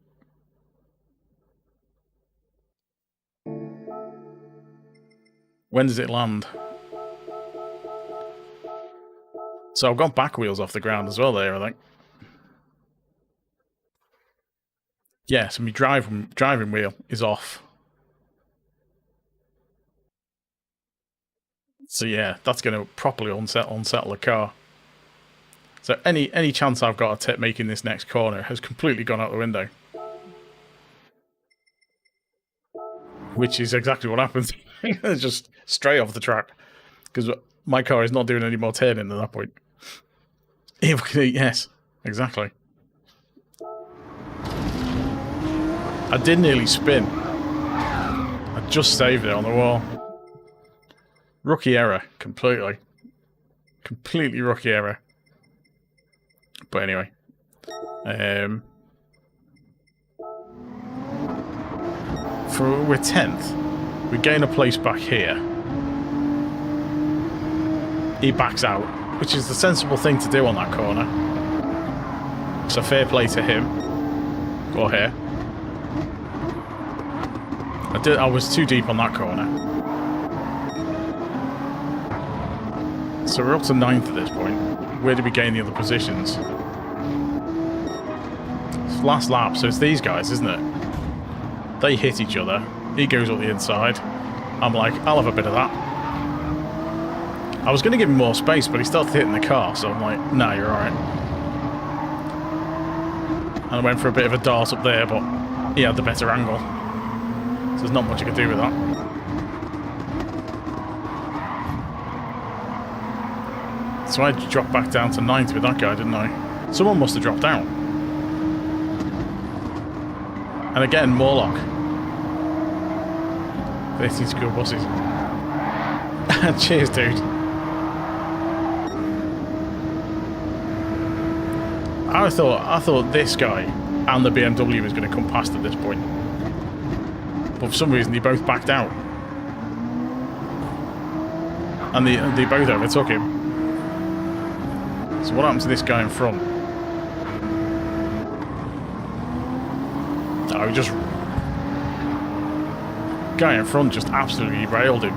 [SPEAKER 1] When does it land? So I've got back wheels off the ground as well there, I think. Yeah, so my driving wheel is off. So yeah, that's going to properly unsettle the car. So any chance I've got at making this next corner has completely gone out the window. Which is exactly what happens. It's just straight off the track. Because my car is not doing any more turning at that point. Yes, exactly. I did nearly spin. I just saved it on the wall. Rookie error, completely. Completely rookie error. But anyway. We're 10th. We gain a place back here. He backs out, which is the sensible thing to do on that corner. So fair play to him. Or here. I was too deep on that corner. So we're up to 9th at this point. Where did we gain the other positions? It's last lap, so it's these guys, isn't it? They hit each other. He goes up the inside. I'm like, I'll have a bit of that. I was going to give him more space, but he started hitting the car, so I'm like, nah, you're alright. And I went for a bit of a dart up there, but he had the better angle. So there's not much I could do with that. So I dropped back down to 9th with that guy, didn't I? Someone must have dropped out. And again, Morlock. 13 school buses. Cheers, dude. I thought this guy and the BMW was going to come past at this point. But for some reason, they both backed out. And they both overtook him. So what happened to this guy in front? Oh, he just... Guy in front just absolutely railed him.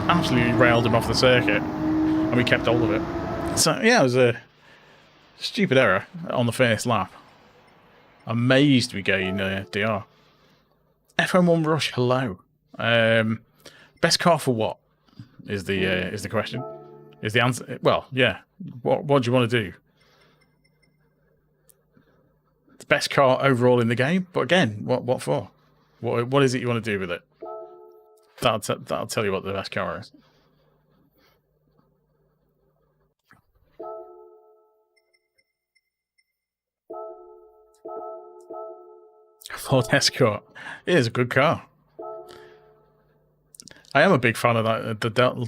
[SPEAKER 1] Absolutely railed him off the circuit. And we kept hold of it. So, yeah, it was a stupid error on the first lap. Amazed we gained DR. F1 Rush, hello. Best car for what? Is the question. Is the answer? Well, yeah. What do you want to do? The best car overall in the game, but again, what for? What is it you want to do with it? That'll tell you what the best car is. Ford Escort. It is a good car. I am a big fan of that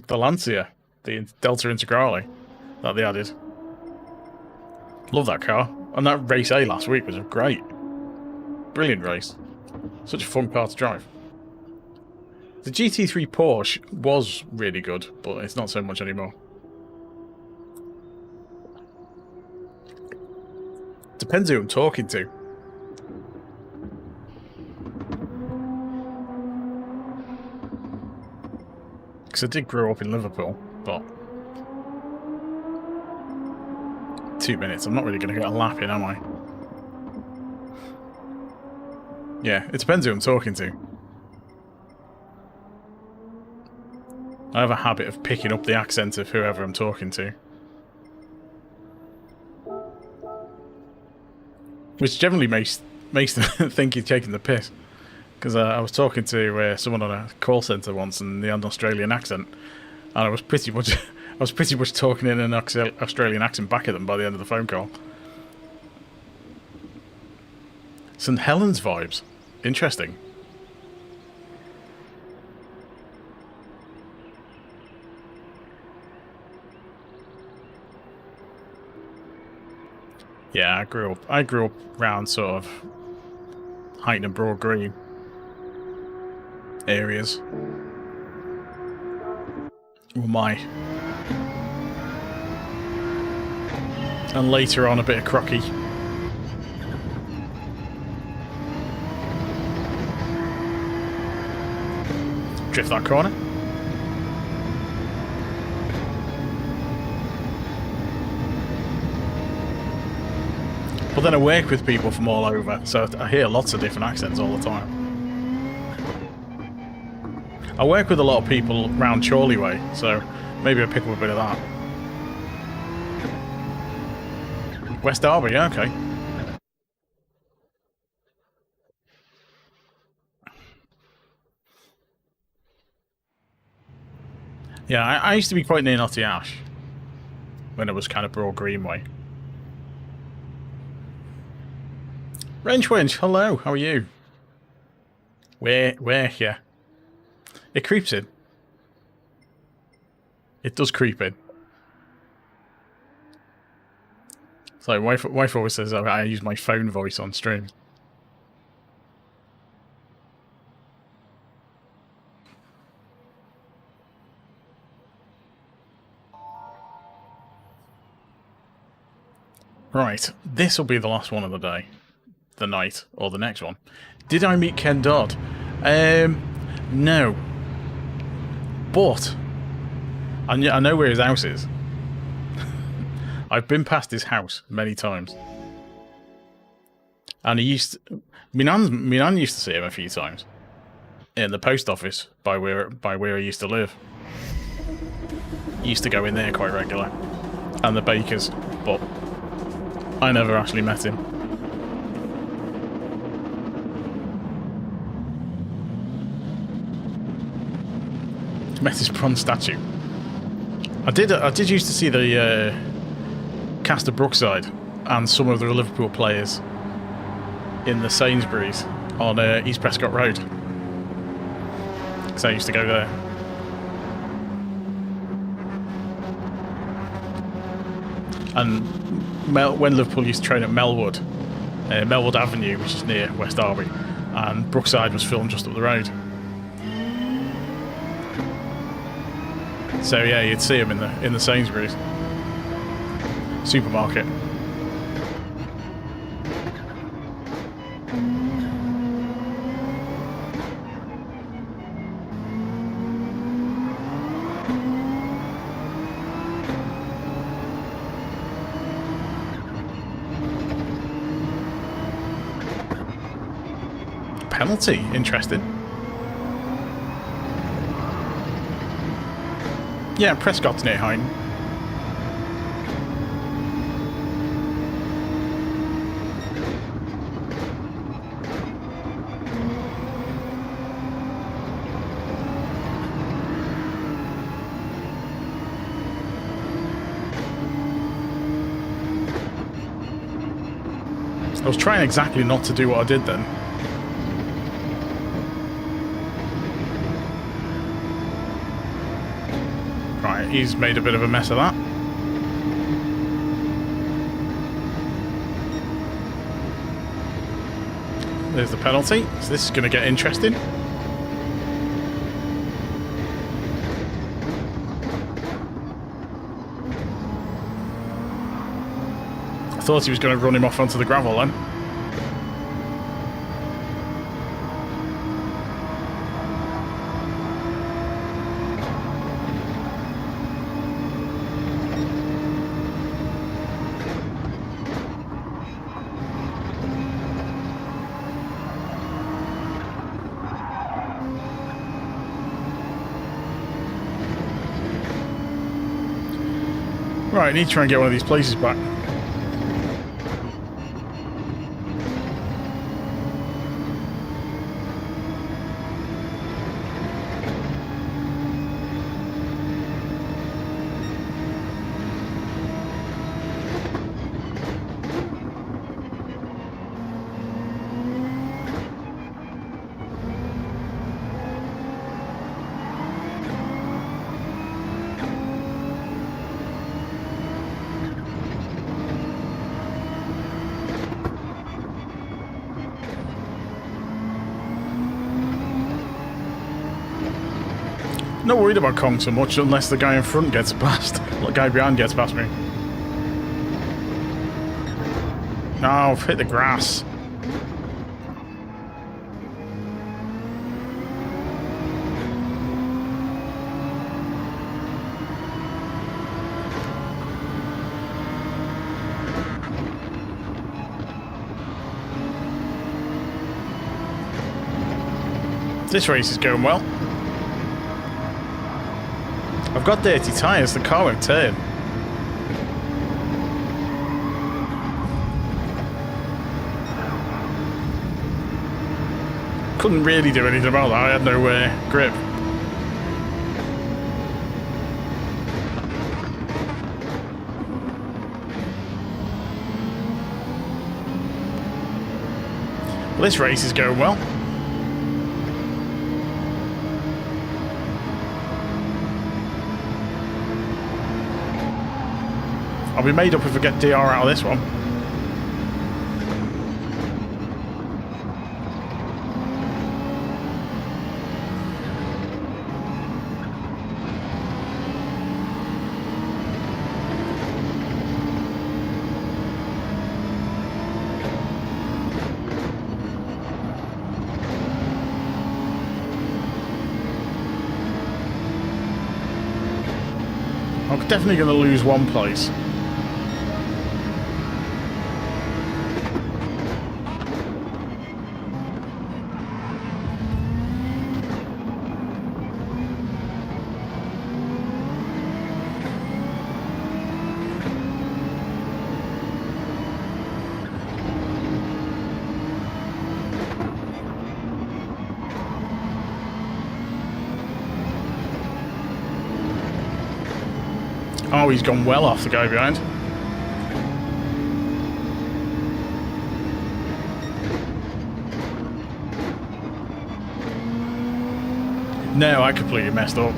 [SPEAKER 1] the Lancia, the Delta Integrale that they added. Love that car. And that race A last week was great. Brilliant race. Such a fun car to drive. The GT3 Porsche was really good, but it's not so much anymore. Depends who I'm talking to. Because I did grow up in Liverpool, but 2 minutes. I'm not really going to get a lap in, am I? Yeah, it depends who I'm talking to. I have a habit of picking up the accent of whoever I'm talking to. Which generally makes them think you're taking the piss. Because I was talking to someone on a call centre once, and they had an Australian accent, and I was pretty much talking in an Australian accent back at them by the end of the phone call. St Helens vibes, interesting. Yeah, I grew up around sort of Heighton and Broad Green areas. Oh my. And later on a bit of Crocky. Drift that corner. But then I work with people from all over, so I hear lots of different accents all the time. I work with a lot of people around Chorley way, so maybe I pick up a bit of that. West Derby, okay. Yeah, I used to be quite near Notty Ash when it was kind of Broad Greenway. Range Winch, hello, how are you? Where, yeah. It creeps in. It does creep in. So wife always says I use my phone voice on stream. Right, this will be the last one of the day. The night, or the next one. Did I meet Ken Dodd? No. But I know where his house is. I've been past his house many times. And he used to, my nan used to see him a few times. In the post office by where I used to live. He used to go in there quite regular. And the bakers, but I never actually met him. Met his bronze statue. I did used to see the cast of Brookside and some of the Liverpool players in the Sainsbury's on East Prescott Road. So I used to go there. And when Liverpool used to train at Melwood Avenue, which is near West Derby, and Brookside was filmed just up the road. So yeah, you'd see them in the Sainsbury's supermarket. Penalty, interesting. Yeah, Prescott's near Hein. I was trying exactly not to do what I did then. Right, he's made a bit of a mess of that. There's the penalty, so this is going to get interesting. I thought he was going to run him off onto the gravel then. Right, I need to try and get one of these places back. Not worried about Kong so much unless the guy in front gets past. Or the guy behind gets past me. No, I've hit the grass. This race is going well. I've got dirty tyres, the car won't turn. Couldn't really do anything about that, I had no grip. Well, this race is going well. I'll be made up if I get DR out of this one. I'm definitely going to lose one place. Oh, he's gone well off the guy behind. No, I completely messed up.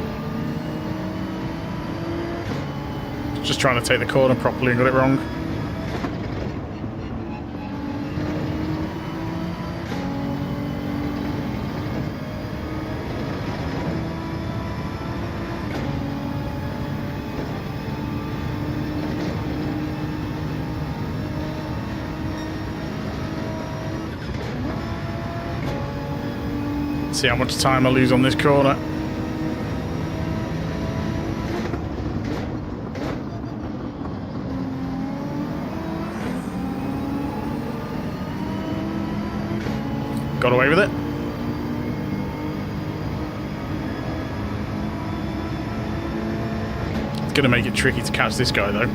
[SPEAKER 1] Just trying to take the corner properly and got it wrong. See how much time I lose on this corner. Got away with it. It's going to make it tricky to catch this guy, though.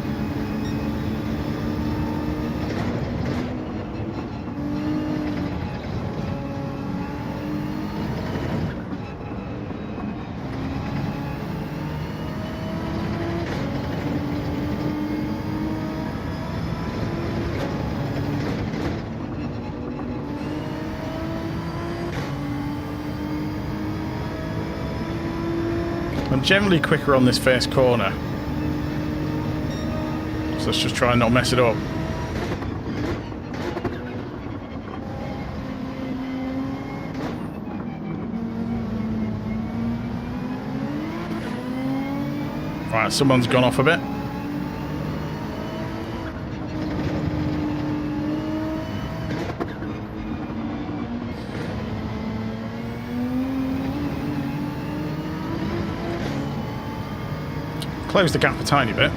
[SPEAKER 1] I'm generally quicker on this first corner, so let's just try and not mess it up. Right, someone's gone off a bit. Close the gap a tiny bit.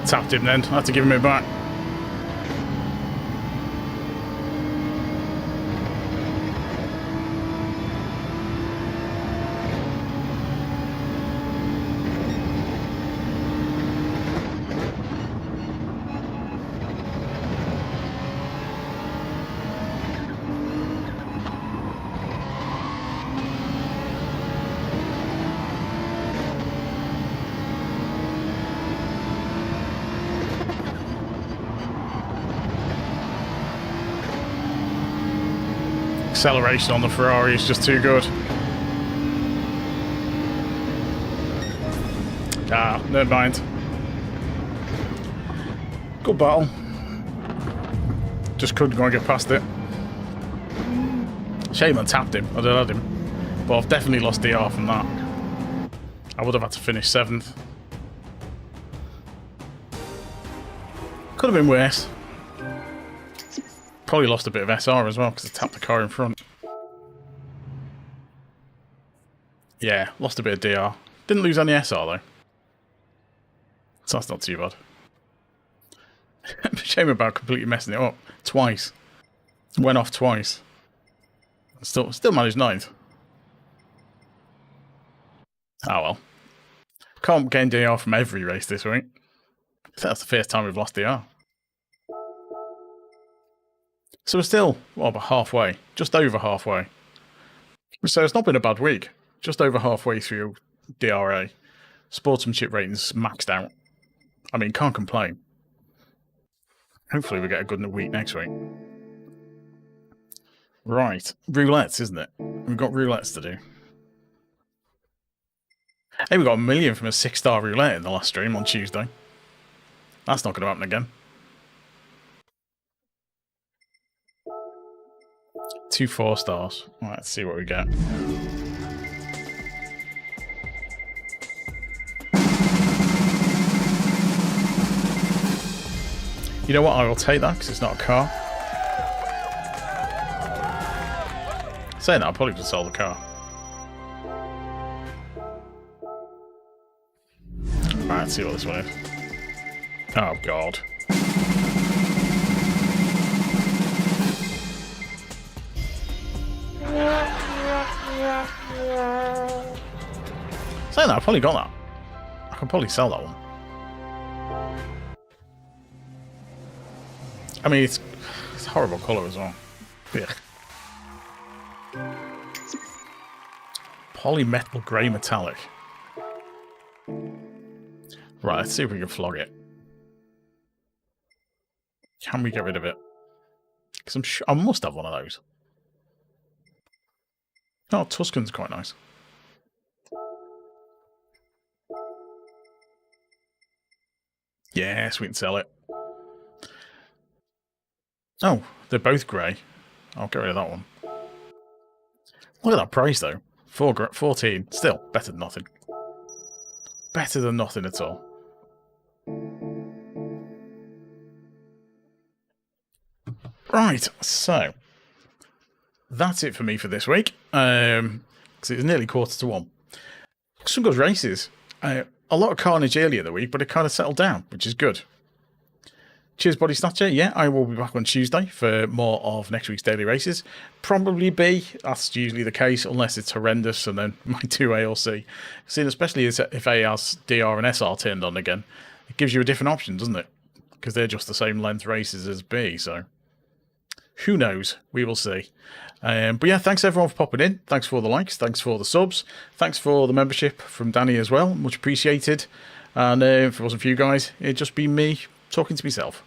[SPEAKER 1] Tapped him then, I had to give him it back. Acceleration on the Ferrari is just too good. Ah, never mind. Good battle. Just couldn't go and get past it. Shame I tapped him. I'd have had him. But I've definitely lost DR from that. I would have had to finish 7th. Could have been worse. Probably lost a bit of SR as well because I tapped the car in front. Yeah, lost a bit of DR. Didn't lose any SR though. So that's not too bad. Shame about completely messing it up. Twice. Went off twice. Still managed 9th. Oh well. Can't gain DR from every race this week. I think that's the first time we've lost DR. So we're still, well, about halfway. Just over halfway. So it's not been a bad week. Just over halfway through DRA. Sportsmanship ratings maxed out. I mean, can't complain. Hopefully we get a good week next week. Right. Roulettes, isn't it? We've got roulettes to do. Hey, we got 1 million from a 6-star roulette in the last stream on Tuesday. That's not going to happen again. 2 4-stars. Right, let's see what we get. You know what? I will take that because it's not a car. Saying that, I'll probably just sell the car. Right, let's see what this one is. Oh, God. Saying that, I've probably got that. I can probably sell that one. I mean, it's a horrible colour as well. Yeah. Polymetal grey metallic. Right, let's see if we can flog it. Can we get rid of it? Because I must have one of those. Oh, Tuscan's quite nice. Yes, we can sell it. Oh, they're both grey. I'll get rid of that one. Look at that price, though. 14. Still, better than nothing. Better than nothing at all. Right, so that's it for me for this week. Because it's nearly 1:45. Some good races. A lot of carnage earlier in the week, but it kind of settled down, which is good. Cheers, Body Snatcher. Yeah, I will be back on Tuesday for more of next week's daily races. Probably B. That's usually the case, unless it's horrendous, and then my 2A or C. See, especially if A has DR and SR turned on again, it gives you a different option, doesn't it? Because they're just the same length races as B, so who knows? We will see. But yeah, thanks everyone for popping in. Thanks for the likes. Thanks for the subs. Thanks for the membership from Danny as well. Much appreciated. And if it wasn't for you guys, it'd just be me talking to myself.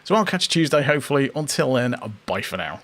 [SPEAKER 1] So I'll catch you Tuesday, hopefully. Until then, bye for now.